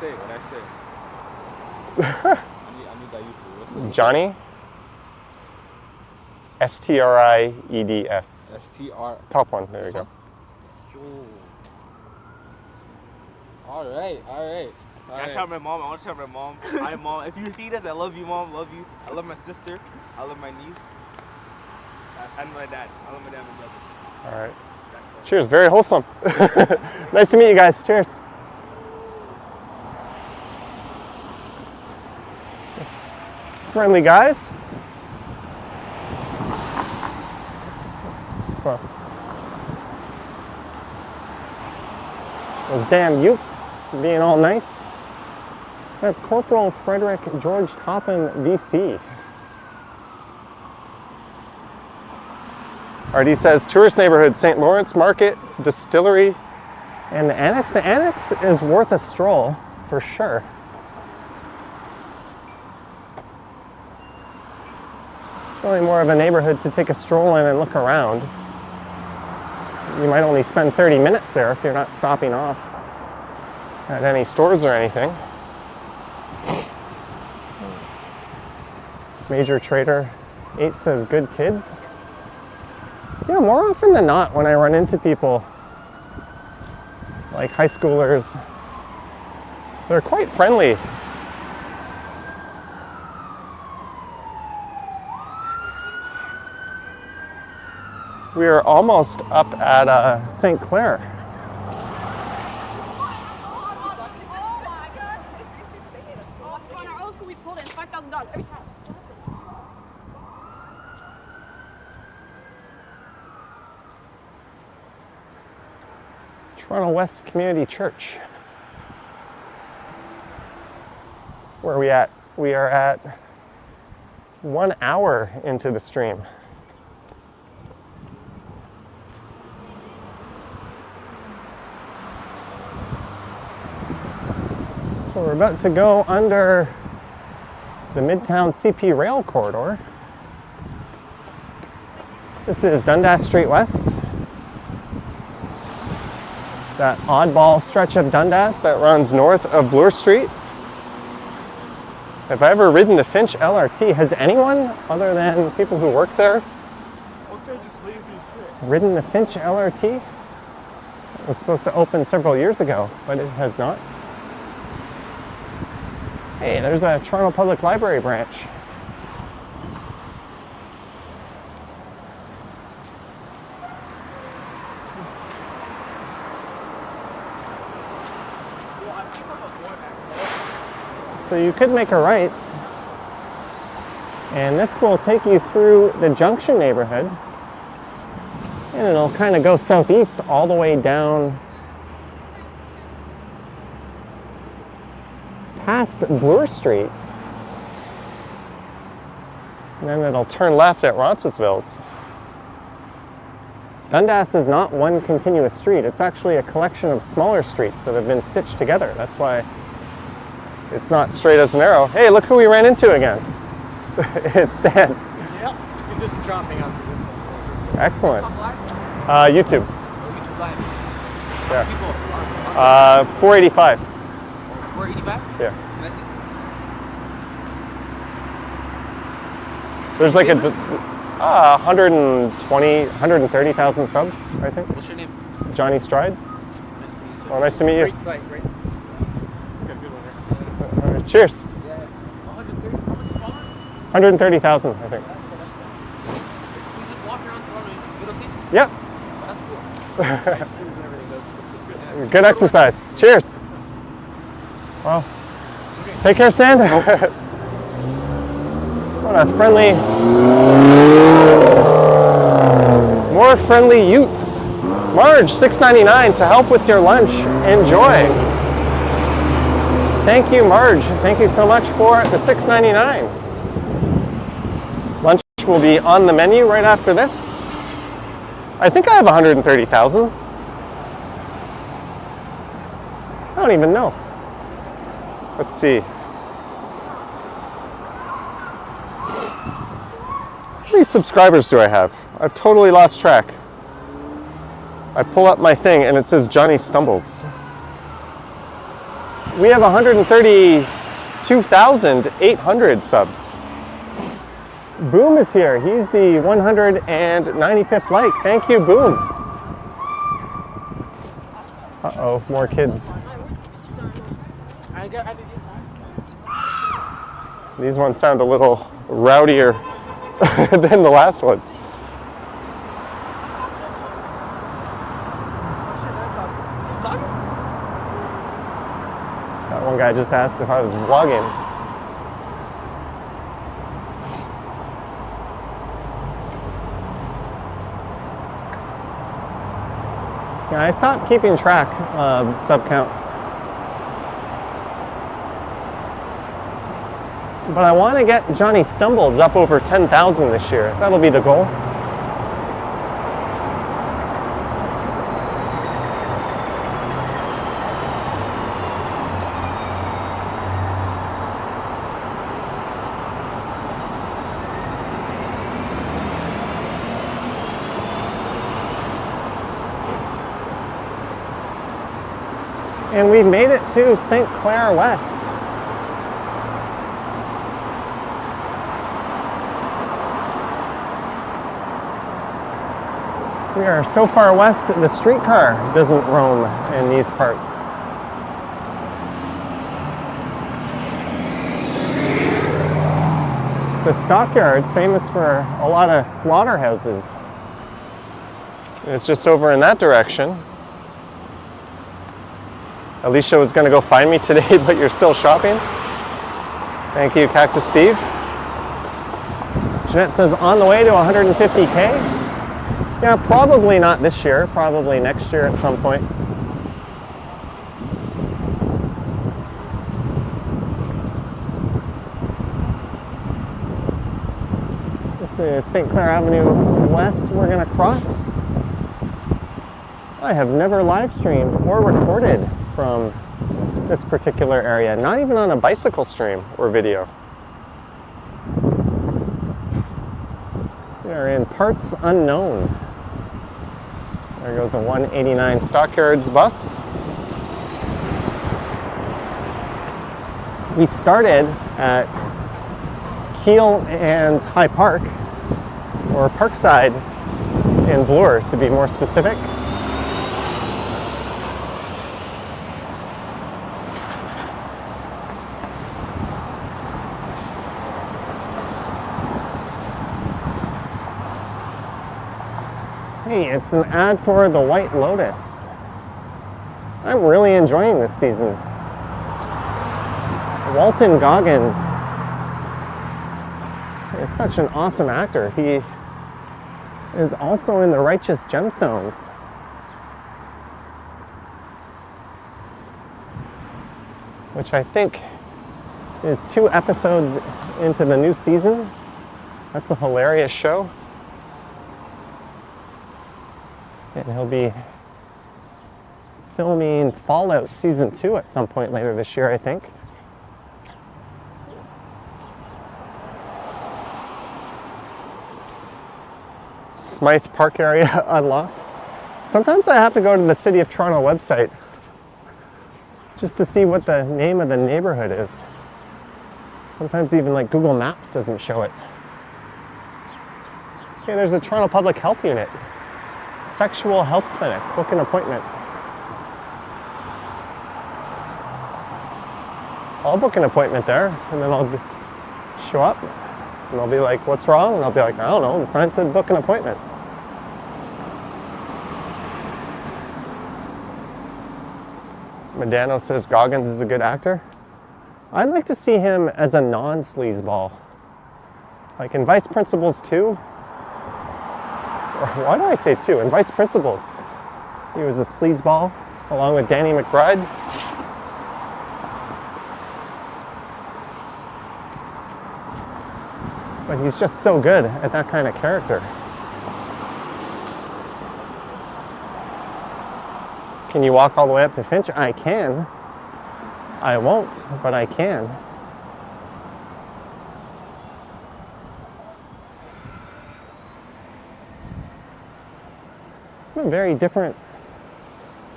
What I say? I need that YouTube. What's the Johnny. Strieds. STR? Top one. There you go. Yo. Alright. Can I shout out my mom? I want to shout out my mom. Hi, mom. If you see this, I love you, mom. Love you. I love my sister. I love my niece. And my dad. I love my dad and my brother. All right. Cheers. Very wholesome. Nice to meet you guys. Cheers. Friendly guys. Well, those damn Utes being all nice. That's Corporal Frederick George Toppin, VC. RD says tourist neighborhood, St. Lawrence Market, Distillery, and the Annex. The Annex is worth a stroll for sure. It's really more of a neighborhood to take a stroll in and look around. You might only spend 30 minutes there if you're not stopping off at any stores or anything. Major Trader 8 says good kids. Yeah, more often than not when I run into people like high schoolers, they're quite friendly. We are almost up at St. Clair. On our old school, we pulled in $5,000 every time. Toronto West Community Church. Where are we at? We are at 1 hour into the stream. So we're about to go under the Midtown CP Rail Corridor. This is Dundas Street West. That oddball stretch of Dundas that runs north of Bloor Street. Have I ever ridden the Finch LRT? Has anyone, other than people who work there, ridden the Finch LRT? It was supposed to open several years ago, but it has not. Hey, there's a Toronto Public Library branch. So you could make a right, and this will take you through the Junction neighborhood, and it'll kind of go southeast all the way down past Bloor Street, and then it'll turn left at Roncesvalles. Dundas is not one continuous street. It's actually a collection of smaller streets that have been stitched together. That's why it's not straight as an arrow. Hey, look who we ran into again. It's Stan. Yep. Just gonna do some shopping after this. Excellent. YouTube. YouTube live. Yeah. People. 485. 485? Yeah. Can I see? There's like a 120, 130,000 subs, I think. What's your name? Johnny Strides. Nice to meet you, sir. Well, nice to meet you. Great site, great. It's got a good one there. All right, cheers. Yeah. 130. How much followers? 130,000, I think. So you just walk around Toronto and you don't see? Yep. That's cool. Shoes and everything does. Good exercise. Cheers. Well, take care, Stan. What a friendly, more friendly Utes. Marge, $6.99 to help with your lunch. Enjoy. Thank you, Marge. Thank you so much for the $6.99. Lunch will be on the menu right after this. I think I have 130,000. I don't even know. Let's see. How many subscribers do I have? I've totally lost track. I pull up my thing and it says Johnny Stumbles. We have 132,800 subs. Boom is here. He's the 195th like. Thank you, Boom. Uh-oh, more kids. These ones sound a little rowdier than the last ones. That one guy just asked if I was vlogging. Yeah, I stopped keeping track of sub count. But I want to get Johnny Stumbles up over 10,000 this year. That'll be the goal. And we've made it to St. Clair West. We are so far west, the streetcar doesn't roam in these parts. The stockyard's famous for a lot of slaughterhouses. It's just over in that direction. Alicia was going to go find me today, but you're still shopping. Thank you, Cactus Steve. Jeanette says on the way to 150K. Yeah, probably not this year, probably next year at some point. This is St. Clair Avenue West we're going to cross. I have never live streamed or recorded from this particular area, not even on a bicycle stream or video. We are in parts unknown. There goes a 189 Stockyards bus. We started at Keele and High Park, or Parkside in Bloor to be more specific. Hey, it's an ad for the White Lotus. I'm really enjoying this season. Walton Goggins is such an awesome actor. He is also in The Righteous Gemstones. Which I think is 2 episodes into the new season. That's a hilarious show. And he'll be filming Fallout Season 2 at some point later this year, I think. Smythe Park area unlocked. Sometimes I have to go to the City of Toronto website just to see what the name of the neighborhood is. Sometimes even like Google Maps doesn't show it. Okay, there's the Toronto Public Health Unit. Sexual Health Clinic. Book an appointment. I'll book an appointment there, and then I'll show up, and I'll be like, what's wrong? And I'll be like, I don't know, the sign said book an appointment. Medano says Goggins is a good actor. I'd like to see him as a non-sleazeball. Like in Vice Principals 2. Why do I say 2? In Vice Principals, he was a sleazeball along with Danny McBride. But he's just so good at that kind of character. Can you walk all the way up to Finch? I can. I won't, but I can. A very different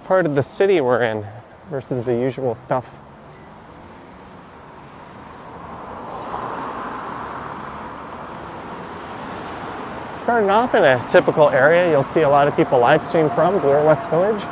part of the city we're in versus the usual stuff. Starting off in a typical area you'll see a lot of people live stream from, Bloor West Village.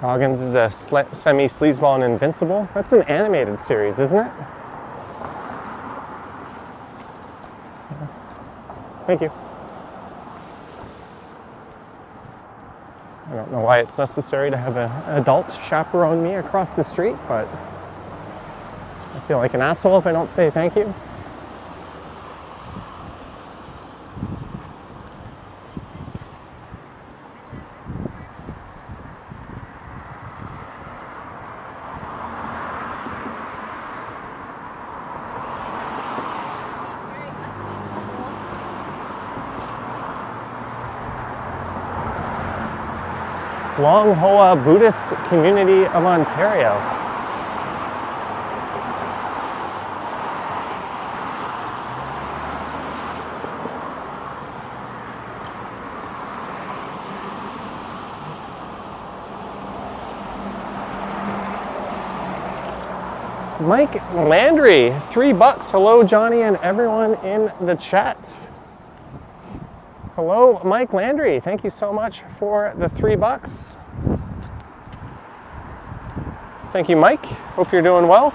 Goggins is a semi-sleazeball and Invincible. That's an animated series, isn't it? Thank you. I don't know why it's necessary to have an adult chaperone me across the street, but I feel like an asshole if I don't say thank you. Long Hoa Buddhist Community of Ontario. Mike Landry, $3. Hello, Johnny, and everyone in the chat. Hello, Mike Landry. Thank you so much for the $3. Thank you, Mike. Hope you're doing well.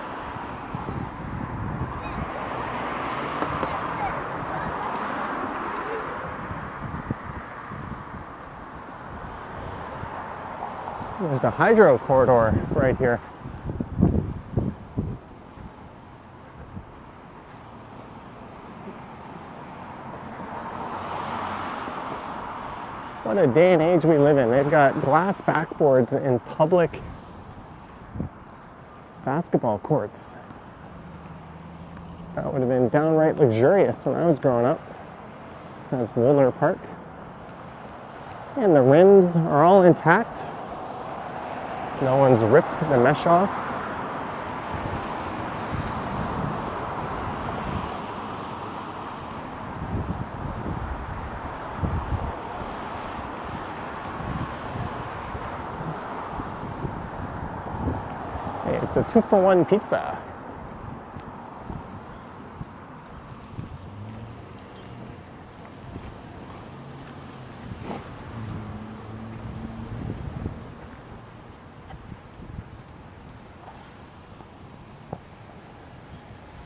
There's a hydro corridor right here. What a day and age we live in. They've got glass backboards in public basketball courts. That would have been downright luxurious when I was growing up. That's Woolner Park. And the rims are all intact. No one's ripped the mesh off. It's a 2-for-1 pizza.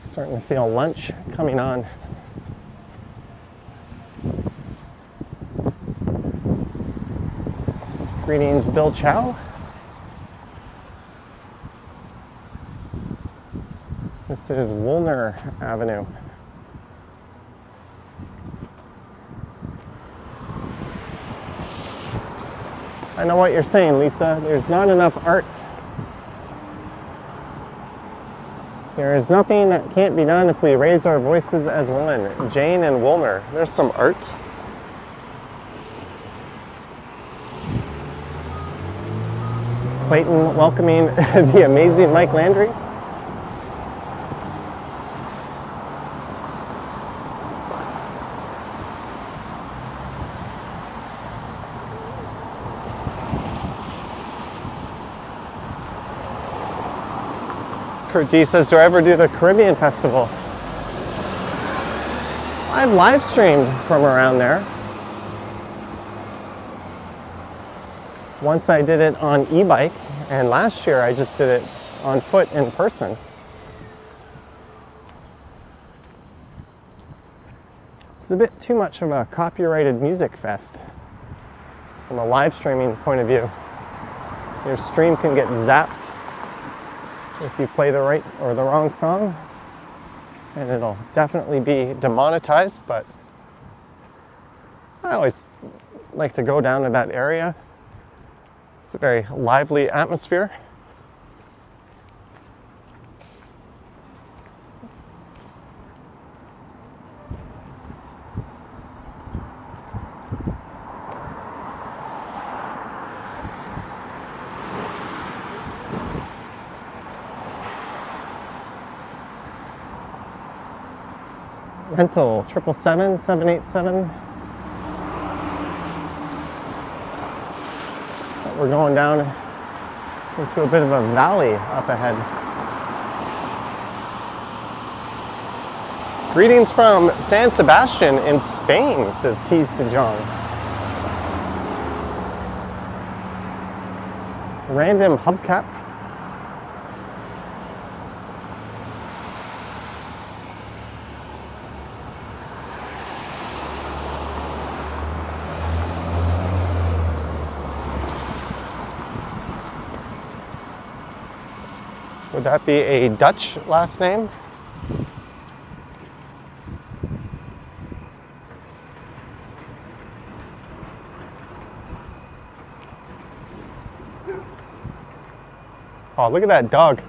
Starting to feel lunch coming on. Greetings, Bill Chow. This is Woolner Avenue. I know what you're saying, Lisa. There's not enough art. There is nothing that can't be done if we raise our voices as one. Jane and Woolner. There's some art. Clayton welcoming the amazing Mike Landry. Kurt D says, do I ever do the Caribbean Festival? I've live streamed from around there. Once I did it on e-bike, and last year I just did it on foot in person. It's a bit too much of a copyrighted music fest from a live streaming point of view. Your stream can get zapped if you play the right or the wrong song, and it'll definitely be demonetized, but I always like to go down to that area. It's a very lively atmosphere. Rental 777-787. We're going down into a bit of a valley up ahead. Greetings from San Sebastian in Spain, says Keys to John. Random hubcap. Would that be a Dutch last name? Oh, look at that dog.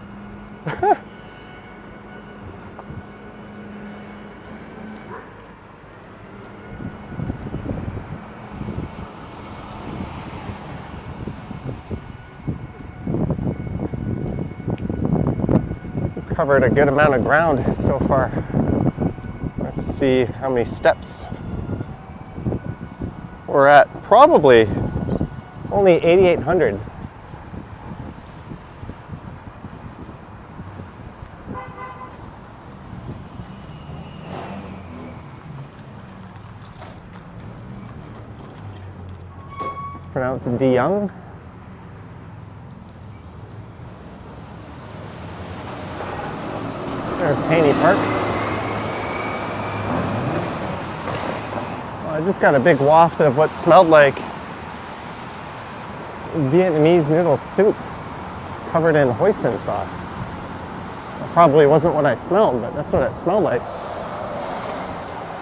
Covered a good amount of ground so far. Let's see how many steps we're at. Probably only 8,800. It's pronounced De Young. There's Haney Park. Well, I just got a big waft of what smelled like Vietnamese noodle soup covered in hoisin sauce. That probably wasn't what I smelled, but that's what it smelled like.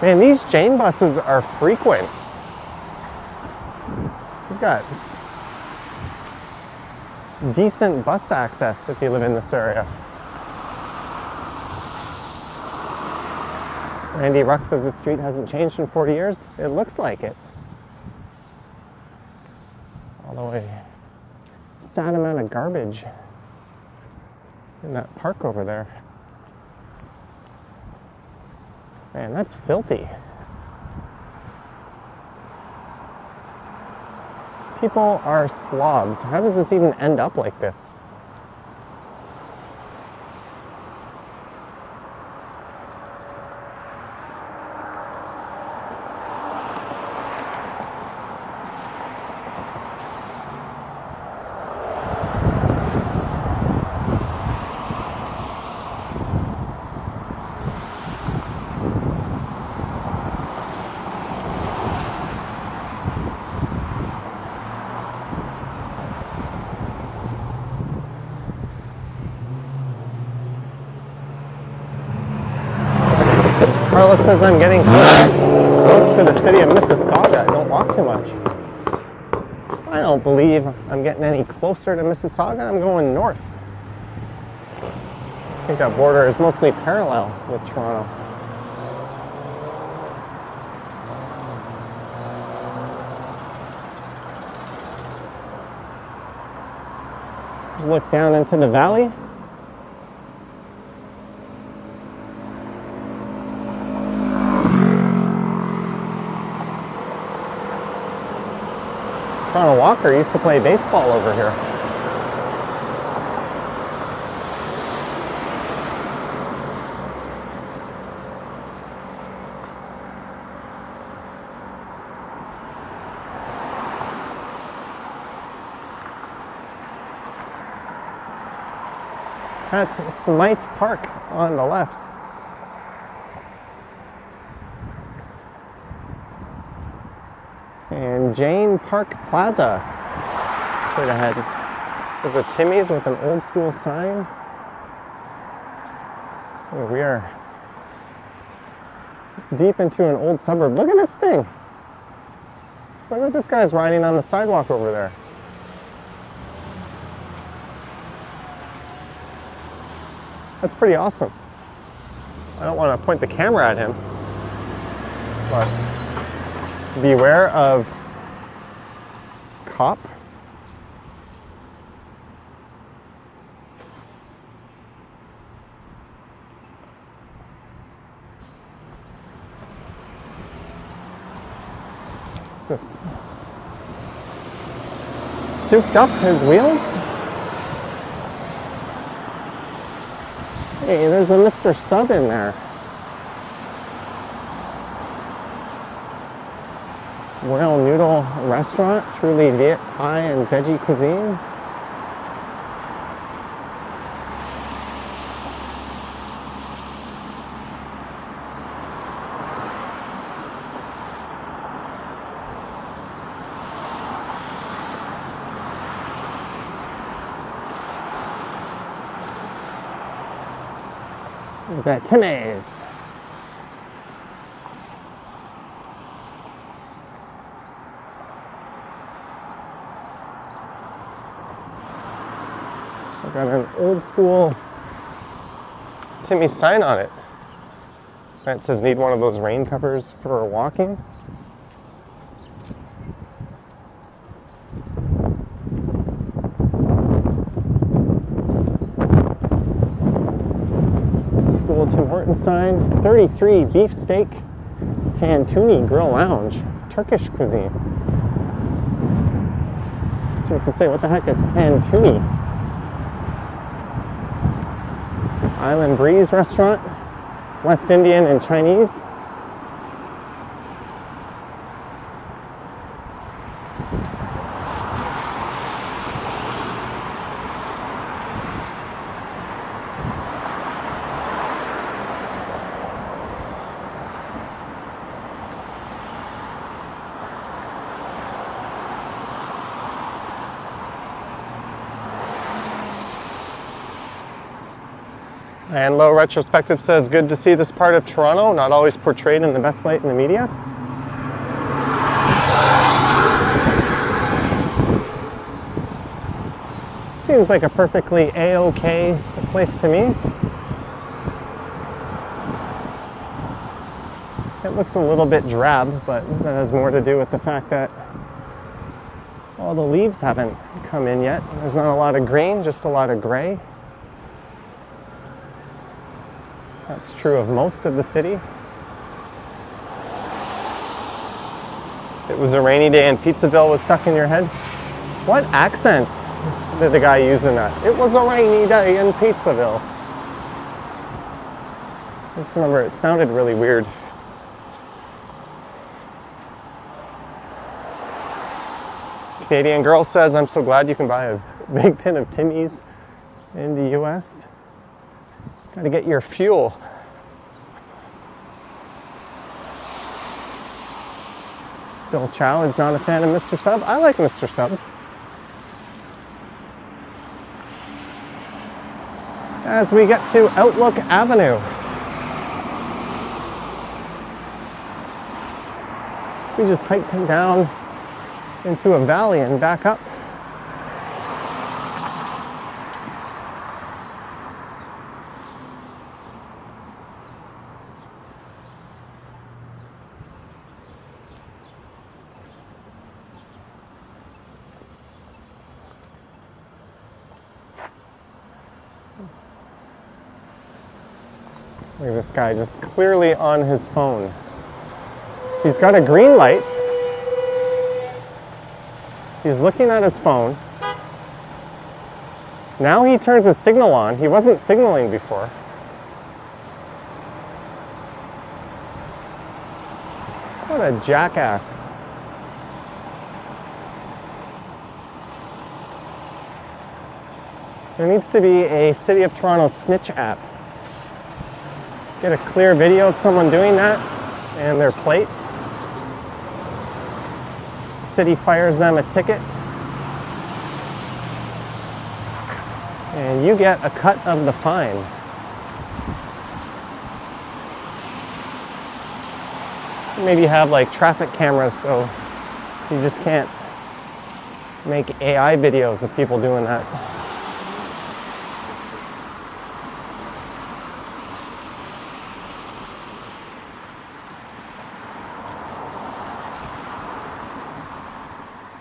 Man, these Jane buses are frequent. You've got decent bus access if you live in this area. Randy Ruck says the street hasn't changed in 40 years. It looks like it. All the way. Sad amount of garbage in that park over there. Man, that's filthy. People are slobs. How does this even end up like this? Carlos says I'm getting close to the city of Mississauga. I don't walk too much. I don't believe I'm getting any closer to Mississauga. I'm going north. I think that border is mostly parallel with Toronto. Just look down into the valley. Toronto Walker used to play baseball over here. That's Smythe Park on the left. And Jane Park Plaza, straight ahead. There's a Timmy's with an old school sign. Oh, we are deep into an old suburb. Look at this thing. Look at this guy's riding on the sidewalk over there. That's pretty awesome. I don't want to point the camera at him, but beware of cop. This souped up his wheels. Hey, there's a Mr. Sub in there. Royal Noodle Restaurant, truly Viet Thai and veggie cuisine. There's that Timmy's. Got an old school Timmy's sign on it. That says need one of those rain covers for walking. Old school Tim Hortons sign. 33 Beefsteak Tantuni Grill Lounge. Turkish cuisine. So what to say, what the heck is Tantuni? Island Breeze Restaurant, West Indian and Chinese. And Low Retrospective says, good to see this part of Toronto, not always portrayed in the best light in the media. Seems like a perfectly A-OK place to me. It looks a little bit drab, but that has more to do with the fact that all the leaves haven't come in yet. There's not a lot of green, just a lot of gray. That's true of most of the city. It was a rainy day and Pizzaville was stuck in your head. What accent did the guy use in that? It was a rainy day in Pizzaville. I just remember it sounded really weird. Canadian girl says, I'm so glad you can buy a big tin of Timmy's in the US. Gotta get your fuel. Bill Chow is not a fan of Mr. Sub. I like Mr. Sub. As we get to Outlook Avenue. We just hiked down into a valley and back up. Look at this guy just clearly on his phone. He's got a green light. He's looking at his phone. Now he turns his signal on. He wasn't signaling before. What a jackass. There needs to be a City of Toronto snitch app. Get a clear video of someone doing that and their plate. City fires them a ticket. And you get a cut of the fine. Maybe have like traffic cameras so you just can't make AI videos of people doing that.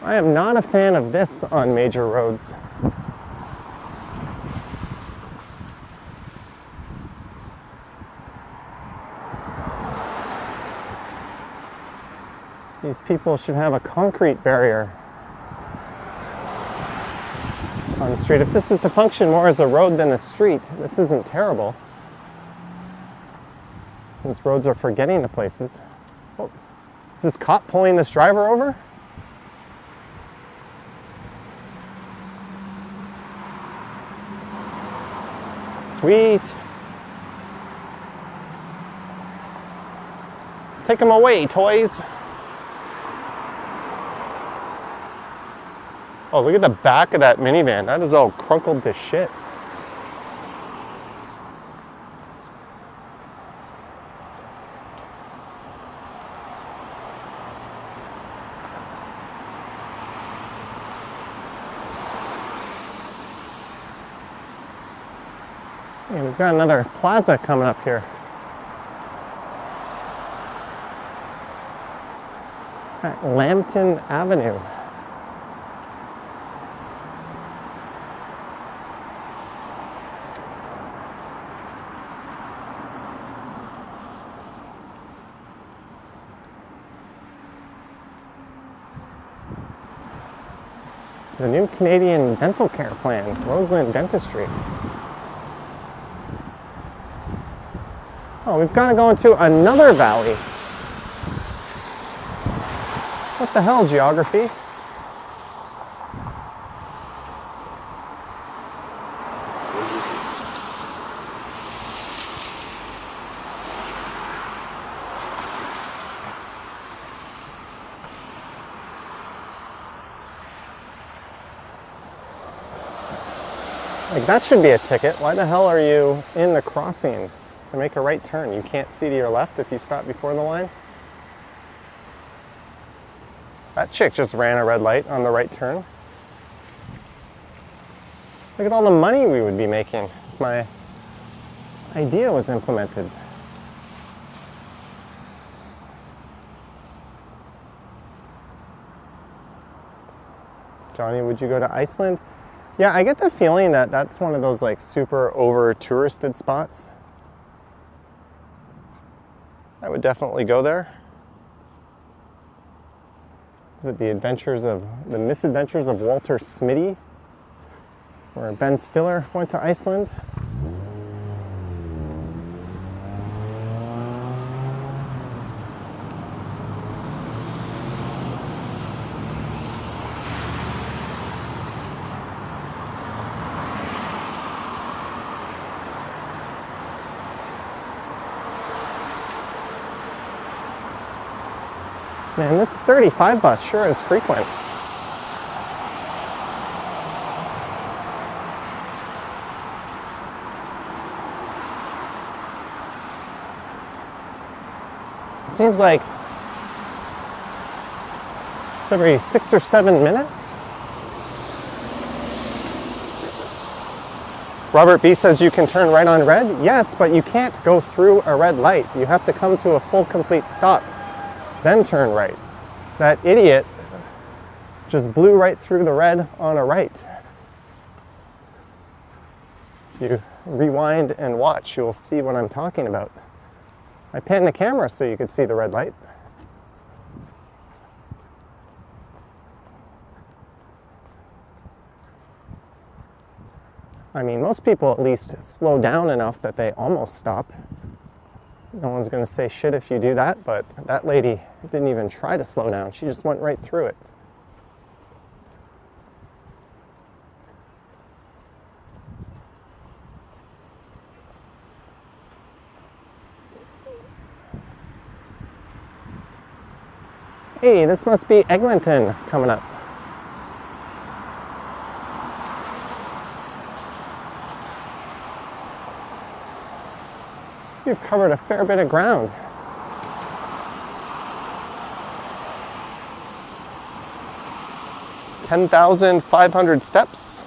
I am not a fan of this on major roads. These people should have a concrete barrier on the street. If this is to function more as a road than a street, this isn't terrible. Since roads are for getting to places. Oh, is this cop pulling this driver over? Sweet. Take them away, toys. Oh, look at the back of that minivan. That is all crunkled to shit. Yeah, we've got another plaza coming up here. At Lambton Avenue. The new Canadian dental care plan, Roseland Dentistry. Oh, we've got to go into another valley. What the hell, geography? Like, that should be a ticket. Why the hell are you in the crossing to make a right turn? You can't see to your left if you stop before the line? That chick just ran a red light on the right turn. Look at all the money we would be making if my idea was implemented. Johnny, would you go to Iceland? Yeah, I get the feeling that that's one of those like super over touristed spots. I would definitely go there. Is it the Misadventures of Walter Smitty, where Ben Stiller went to Iceland? Man, this 35 bus sure is frequent. It seems like It's every 6 or 7 minutes. Robert B says you can turn right on red. Yes, but you can't go through a red light. You have to come to a full, complete stop, then turn right. That idiot just blew right through the red on a right. If you rewind and watch, you'll see what I'm talking about. I panned the camera so you could see the red light. I mean, most people at least slow down enough that they almost stop. No one's going to say shit if you do that, but that lady didn't even try to slow down. She just went right through it. Hey, this must be Eglinton coming up. You've covered a fair bit of ground. $10,500 steps.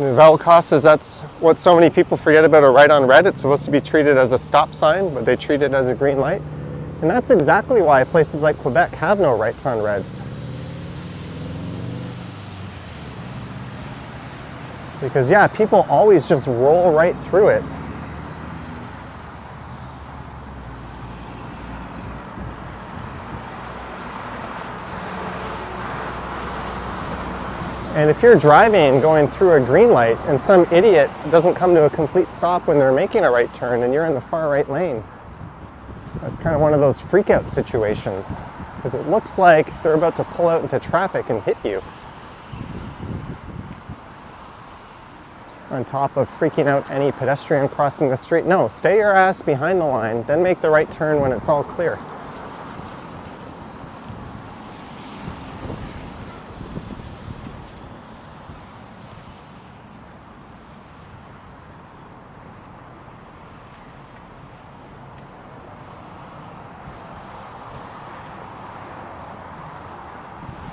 Nouvelle Cost says that's what so many people forget about a right on red. It's supposed to be treated as a stop sign, but they treat it as a green light. And that's exactly why places like Quebec have no rights on reds. Because yeah, people always just roll right through it. And if you're driving going through a green light and some idiot doesn't come to a complete stop when they're making a right turn and you're in the far right lane, that's kind of one of those freak out situations, because it looks like they're about to pull out into traffic and hit you. On top of freaking out any pedestrian crossing the street. No, stay your ass behind the line, then make the right turn when it's all clear.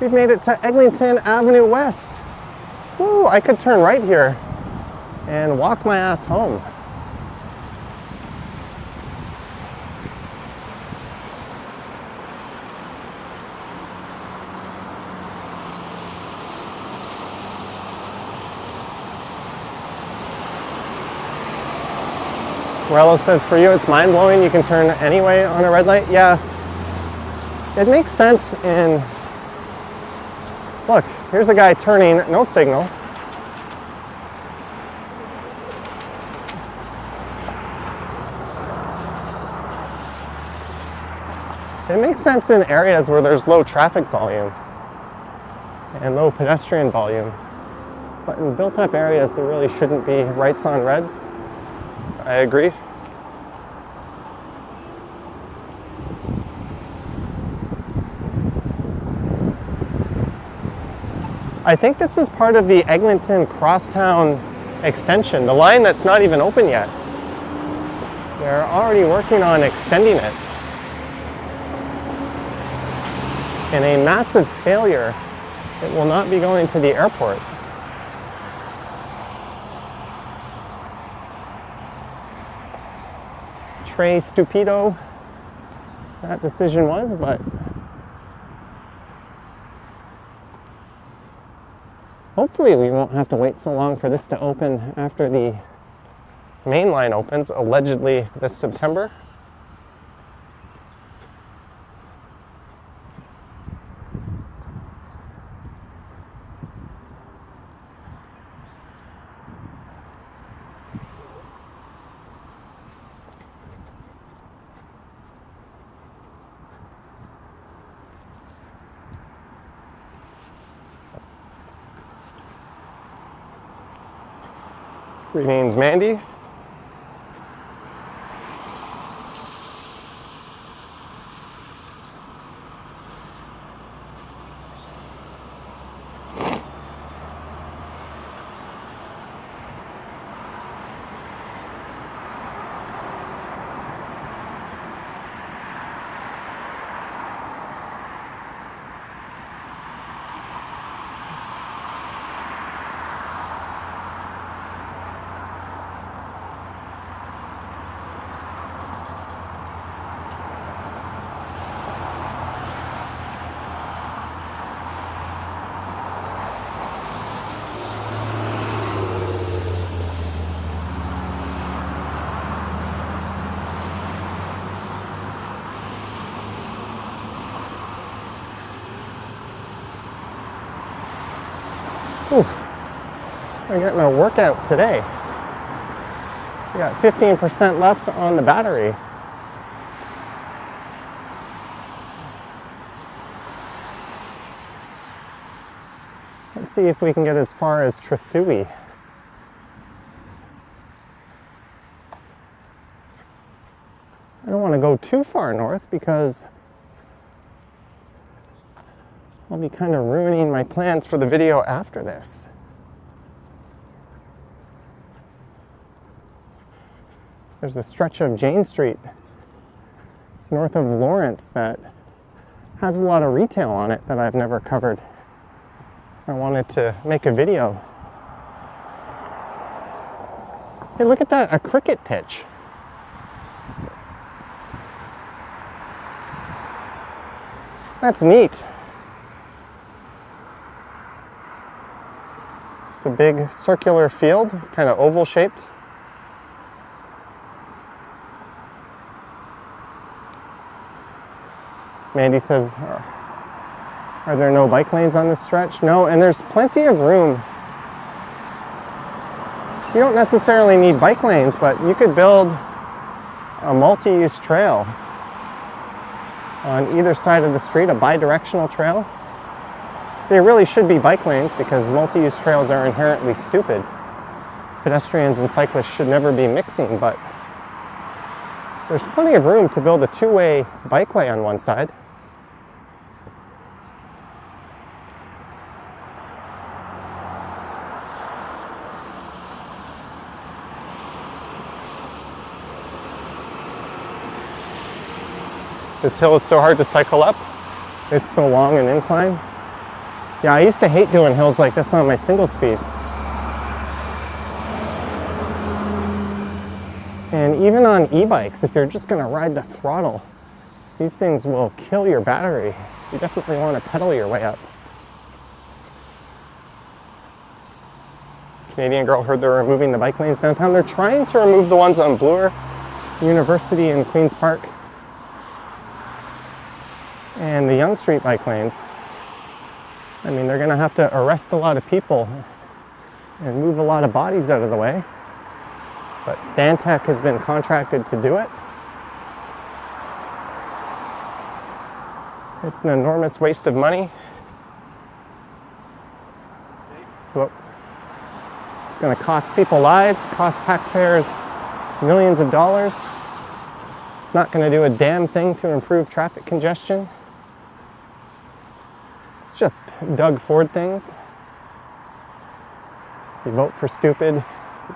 We've made it to Eglinton Avenue West. Woo, I could turn right here and walk my ass home. Morello says, for you it's mind-blowing you can turn anyway on a red light. Yeah, it makes sense in... Look, here's a guy turning, no signal. It makes sense in areas where there's low traffic volume and low pedestrian volume. But in built-up areas, there really shouldn't be rights on reds. I agree. I think this is part of the Eglinton Crosstown extension, the line that's not even open yet. They're already working on extending it. And a massive failure, it will not be going to the airport. Trey Stupido, that decision was, but hopefully we won't have to wait so long for this to open after the main line opens, allegedly this September. Greetings, Mandy. I'm getting a workout today. We got 15% left on the battery. Let's see if we can get as far as Trethewey. I don't want to go too far north because I'll be kind of ruining my plans for the video after this. There's a stretch of Jane Street north of Lawrence that has a lot of retail on it that I've never covered. I wanted to make a video. Hey, look at that, a cricket pitch. That's neat. It's a big circular field, kind of oval shaped. Mandy says, are there no bike lanes on this stretch? No, and there's plenty of room. You don't necessarily need bike lanes, but you could build a multi-use trail on either side of the street, a bi-directional trail. There really should be bike lanes because multi-use trails are inherently stupid. Pedestrians and cyclists should never be mixing, but there's plenty of room to build a two-way bikeway on one side. This hill is so hard to cycle up. It's so long and incline. Yeah, I used to hate doing hills like this on my single speed. And even on e-bikes, if you're just gonna ride the throttle, these things will kill your battery. You definitely want to pedal your way up. Canadian girl heard they're removing the bike lanes downtown. They're trying to remove the ones on Bloor University and Queen's Park and the Yonge Street bike lanes. I mean, they're gonna have to arrest a lot of people and move a lot of bodies out of the way. But Stantec has been contracted to do it. It's an enormous waste of money. Whoop. It's gonna cost people lives, cost taxpayers millions of dollars. It's not gonna do a damn thing to improve traffic congestion. It's just Doug Ford things. You vote for stupid,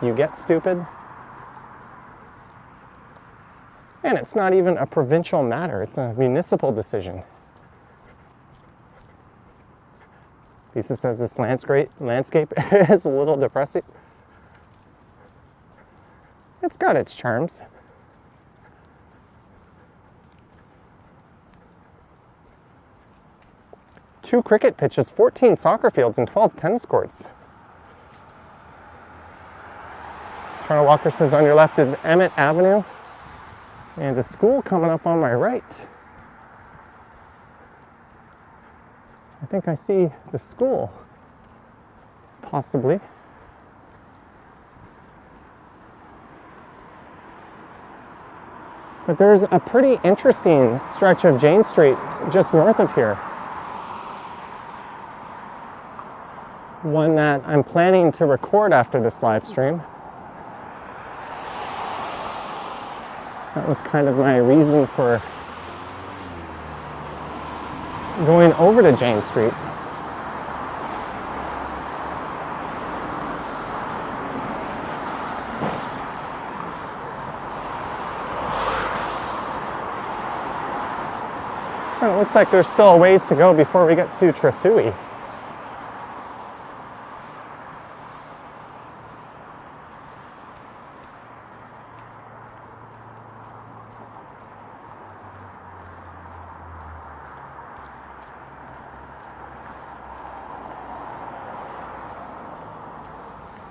you get stupid. And it's not even a provincial matter, it's a municipal decision. Lisa says this landscape is a little depressing. It's got its charms. Two cricket pitches, 14 soccer fields, and 12 tennis courts. Toronto Walker says on your left is Emmett Avenue and a school coming up on my right. I think I see the school, possibly. But there's a pretty interesting stretch of Jane Street just north of here. One that I'm planning to record after this live stream. That was kind of my reason for going over to Jane Street. Well, it looks like there's still a ways to go before we get to Trethewey.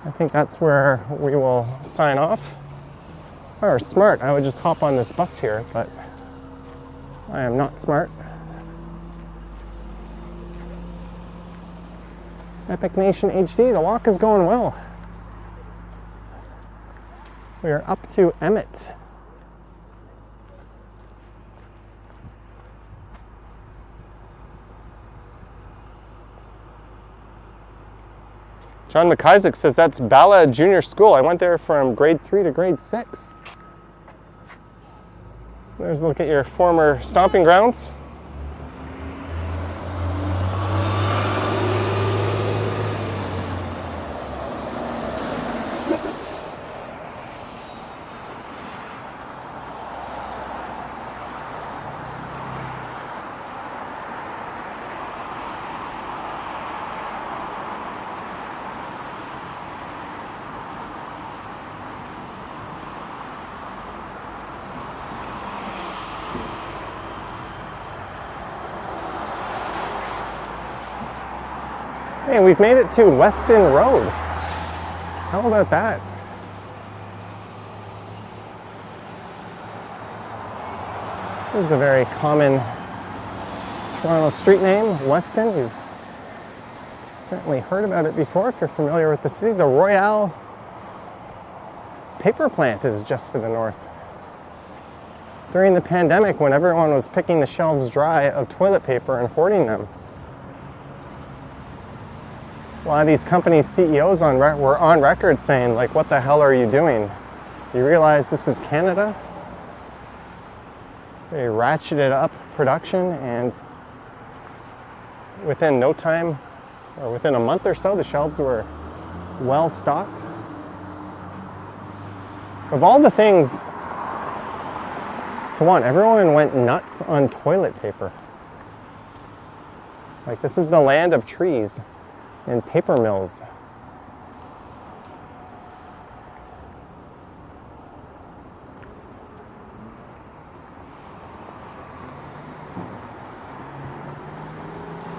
I think that's where we will sign off. Or smart, I would just hop on this bus here, but I am not smart. Epic Nation HD, the walk is going well. We are up to Emmett. John McIsaac says that's Bala Junior School. I went there from grade 3 to grade 6. There's a look at your former stomping grounds. Hey, we've made it to Weston Road. How about that? This is a very common Toronto street name, Weston. You've certainly heard about it before if you're familiar with the city. The Royale paper plant is just to the north. During the pandemic, when everyone was picking the shelves dry of toilet paper and hoarding them, a lot of these companies' CEOs were on record saying, like, what the hell are you doing? You realize this is Canada? They ratcheted up production, and within no time, or within a month or so, the shelves were well stocked. Of all the things to want, everyone went nuts on toilet paper. Like, this is the land of trees and paper mills.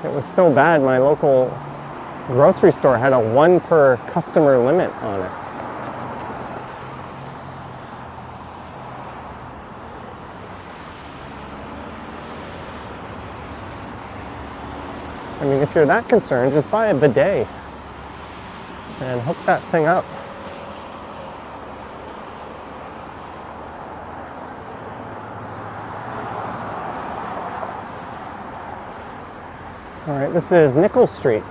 It was so bad, my local grocery store had a 1 per customer limit on it. I mean, if you're that concerned, just buy a bidet and hook that thing up. All right, this is Nickel Street.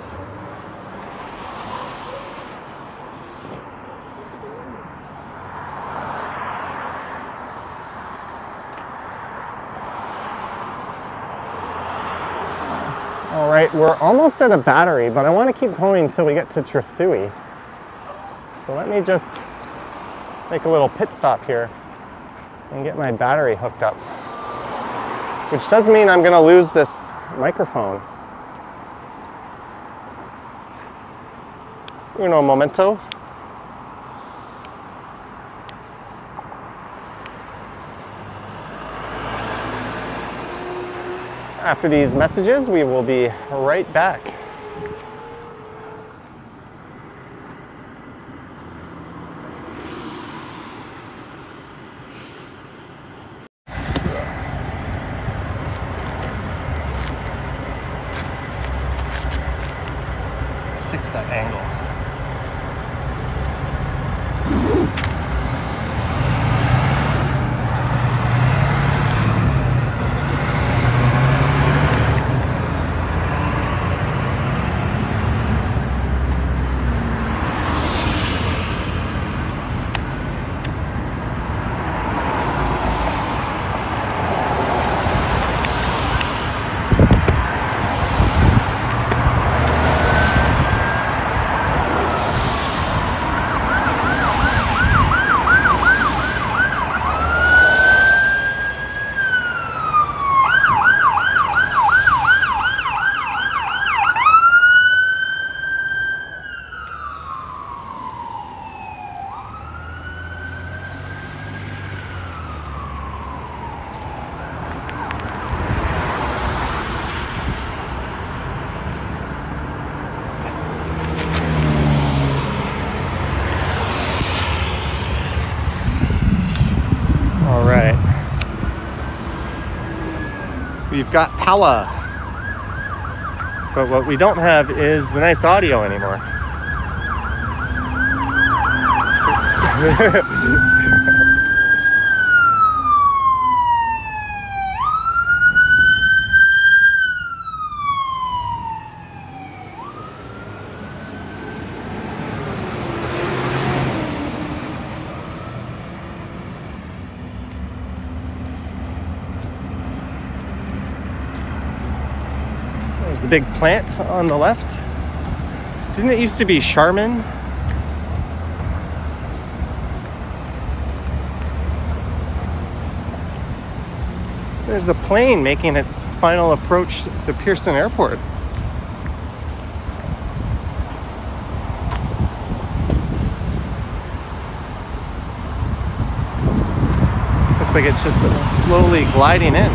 All right, we're almost at a battery, but I want to keep going until we get to Trethewey. So let me just make a little pit stop here and get my battery hooked up. Which does mean I'm going to lose this microphone. Uno momento. After these messages, we will be right back. Let's fix that angle. All right. We've got power. But what we don't have is the nice audio anymore. There's the big plant on the left. Didn't it used to be Charmin? There's the plane making its final approach to Pearson Airport. Looks like it's just slowly gliding in.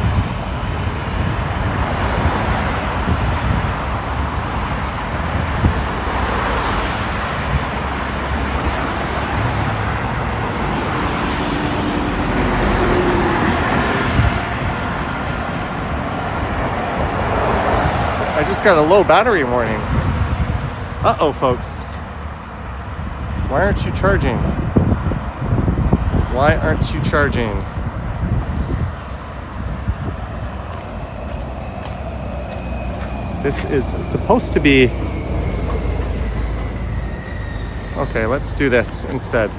I just got a low battery warning. Uh-oh, folks. Why aren't you charging? Why aren't you charging? This is supposed to be... Okay, let's do this instead.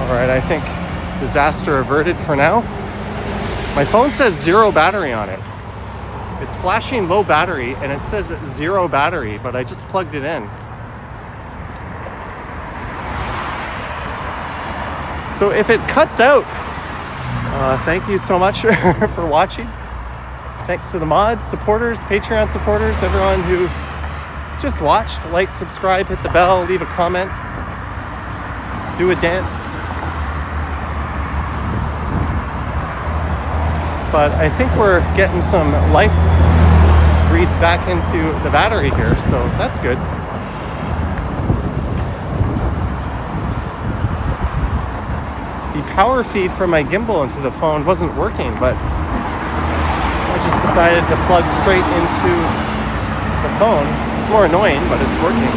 Alright, I think disaster averted for now. My phone says 0 battery on it. It's flashing low battery and it says 0 battery, but I just plugged it in. So if it cuts out, thank you so much for watching. Thanks to the mods, supporters, Patreon supporters, everyone who just watched. Like, subscribe, hit the bell, leave a comment, do a dance. But I think we're getting some life breathed back into the battery here, so that's good. The power feed from my gimbal into the phone wasn't working, but I just decided to plug straight into the phone. It's more annoying, but it's working.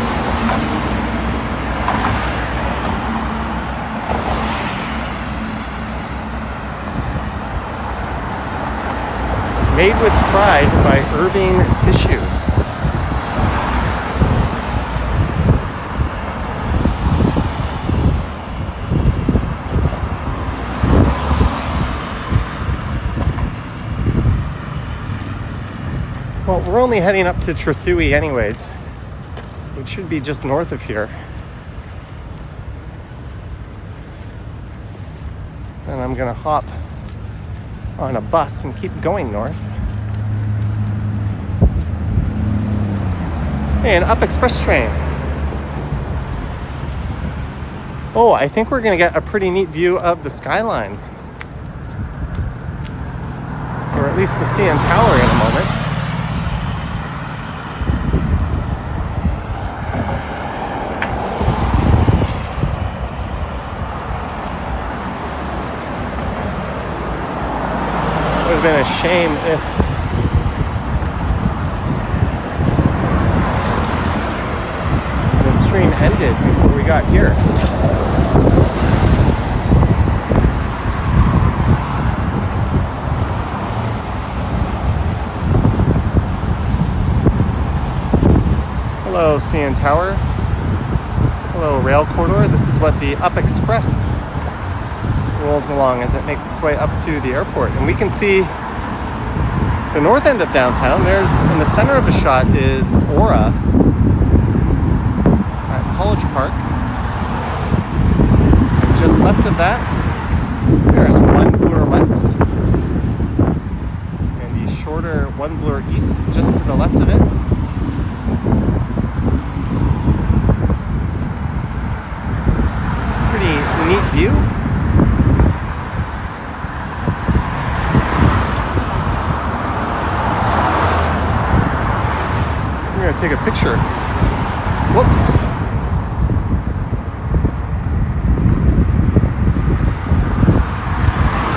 Made with Pride by Irving Tissue. Well, we're only heading up to Trethewey anyways, which should be just north of here. And I'm gonna hop on a bus and keep going north. Hey, an up express train. Oh, I think we're gonna get a pretty neat view of the skyline. Or at least the CN Tower in a moment. Would have been a shame if the stream ended before we got here. Hello, CN Tower. Hello, rail corridor. This is what the Up Express rolls along as it makes its way up to the airport. And we can see the north end of downtown. There's, in the center of the shot, is Aura at College Park. And just left of that, there's One Bloor West. And the shorter One Bloor East just to the left of it. Pretty neat view. take a picture. Whoops.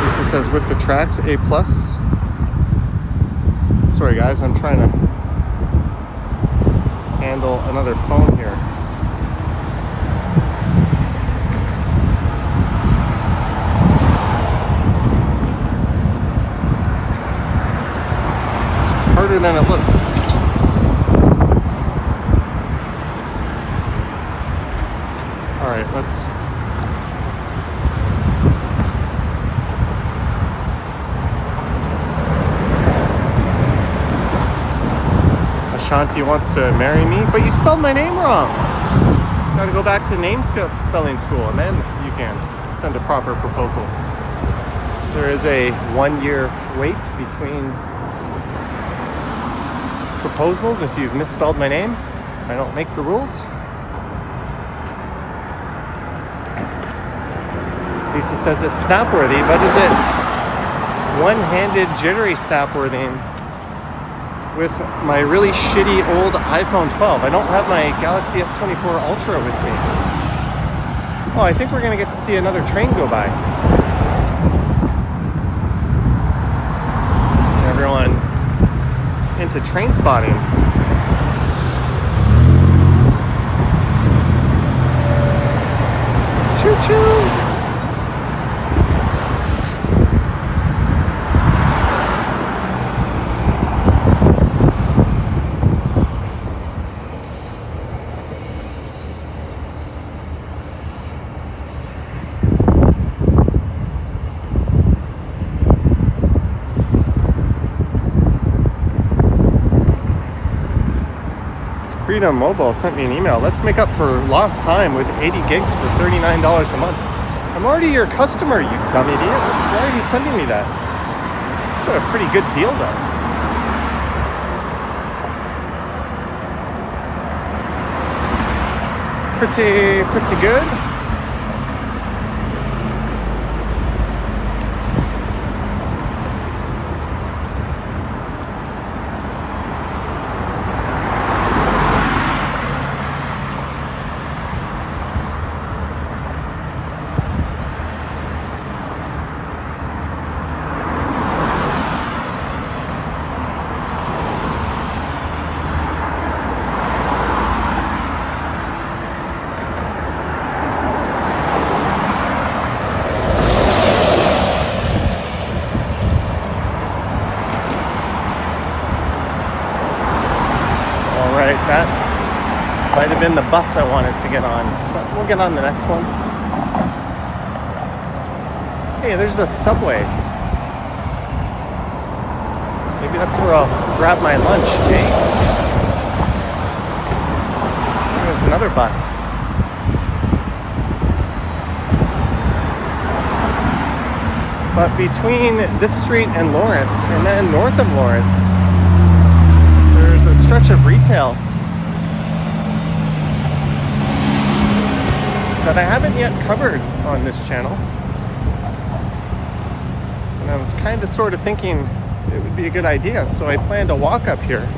Lisa says with the tracks, A+. Sorry guys, I'm trying to handle another phone here. It's harder than it looks. All right, let's. Ashanti wants to marry me, but you spelled my name wrong. Gotta go back to name spelling school, and then you can send a proper proposal. There is a 1-year wait between proposals if you've misspelled my name. I don't make the rules. Lisa says it's snap-worthy, but is it one-handed jittery snap-worthy with my really shitty old iPhone 12? I don't have my Galaxy S24 Ultra with me. Oh, I think we're gonna get to see another train go by. To everyone into train spotting. Choo-choo! Freedom Mobile sent me an email. Let's make up for lost time with 80 gigs for $39 a month. I'm already your customer, you dumb idiots. Why are you sending me that? It's a pretty good deal, though. Pretty good. That might have been the bus I wanted to get on, but we'll get on the next one. Hey, there's a subway. Maybe that's where I'll grab my lunch, hey? There's another bus. But between this street and Lawrence, and then north of Lawrence, there's a stretch of retail that I haven't yet covered on this channel. And I was kind of sort of thinking it would be a good idea, so I plan to walk up here.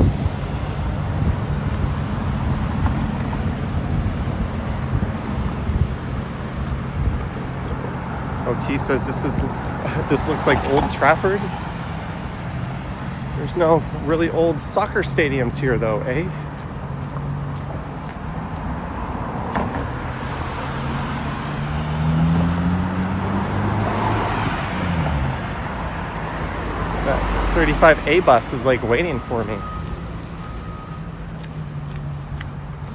OT says this looks like Old Trafford. There's no really old soccer stadiums here though, eh? That 35A bus is like waiting for me.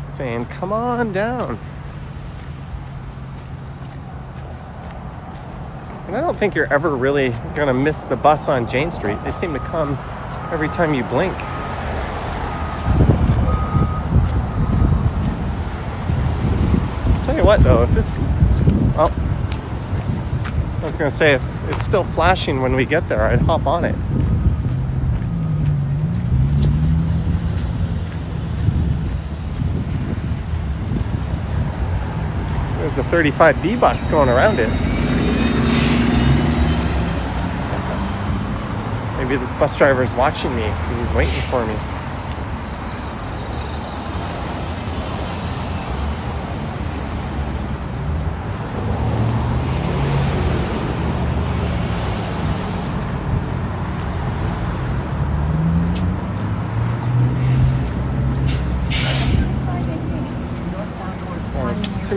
Saying, come on down. And I don't think you're ever really gonna miss the bus on Jane Street. They seem to come every time you blink. I'll tell you what though, if this, well, I was gonna say if it's still flashing when we get there, I'd hop on it. There's a 35B bus going around it. Maybe this bus driver is watching me and he's waiting for me.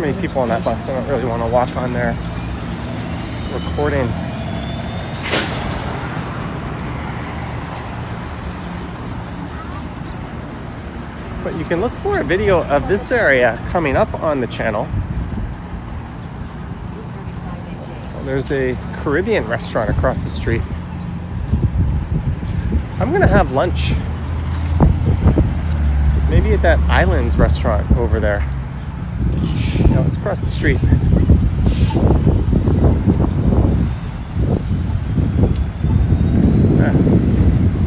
many people on that bus. I don't really want to walk on there recording. But you can look for a video of this area coming up on the channel. There's a Caribbean restaurant across the street. I'm gonna have lunch. Maybe at that Islands restaurant over there. No, it's across the street.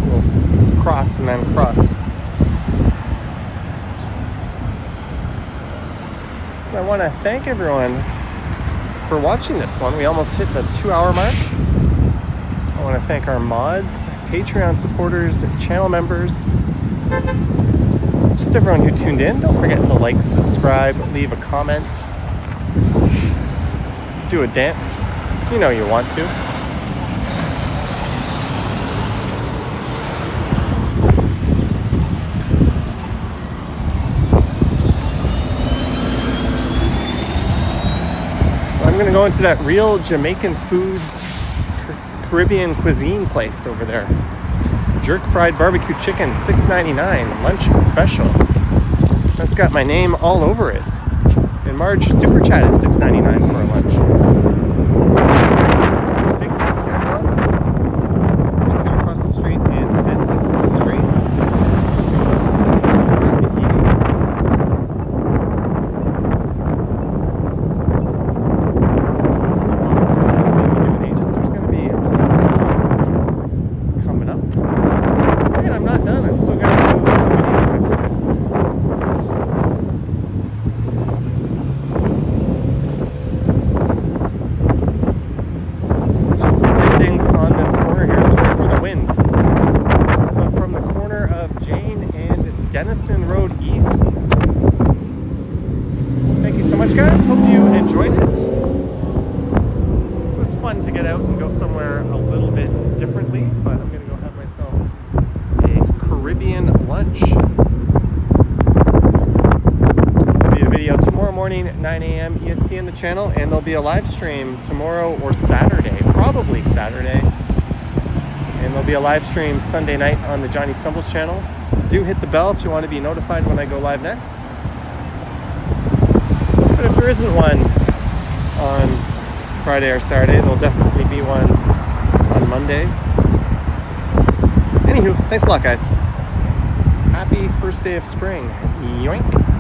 We'll cross and then cross. I want to thank everyone for watching this one. We almost hit the 2-hour mark. I want to thank our mods, Patreon supporters, channel members, just everyone who tuned in. Don't forget to like, subscribe, leave a comment, do a dance. You know you want to. I'm gonna go into that real Jamaican foods Caribbean cuisine place over there. Jerk fried barbecue chicken, $6.99, lunch special. That's got my name all over it. And Marge super chatted $6.99 for a lunch. So big thanks to everyone. We're just gonna cross the street and end the stream. Denison Road East. Thank you so much, guys. Hope you enjoyed it. It was fun to get out and go somewhere a little bit differently, but I'm gonna go have myself a Caribbean lunch. There'll be a video tomorrow morning at 9 a.m. EST on the channel, and there'll be a live stream tomorrow or Saturday, probably Saturday. And there'll be a live stream Sunday night on the Johnny Stumbles channel. Do hit the bell if you want to be notified when I go live next. But if there isn't one on Friday or Saturday, there'll definitely be one on Monday. Anywho, thanks a lot, guys. Happy first day of spring. Yoink.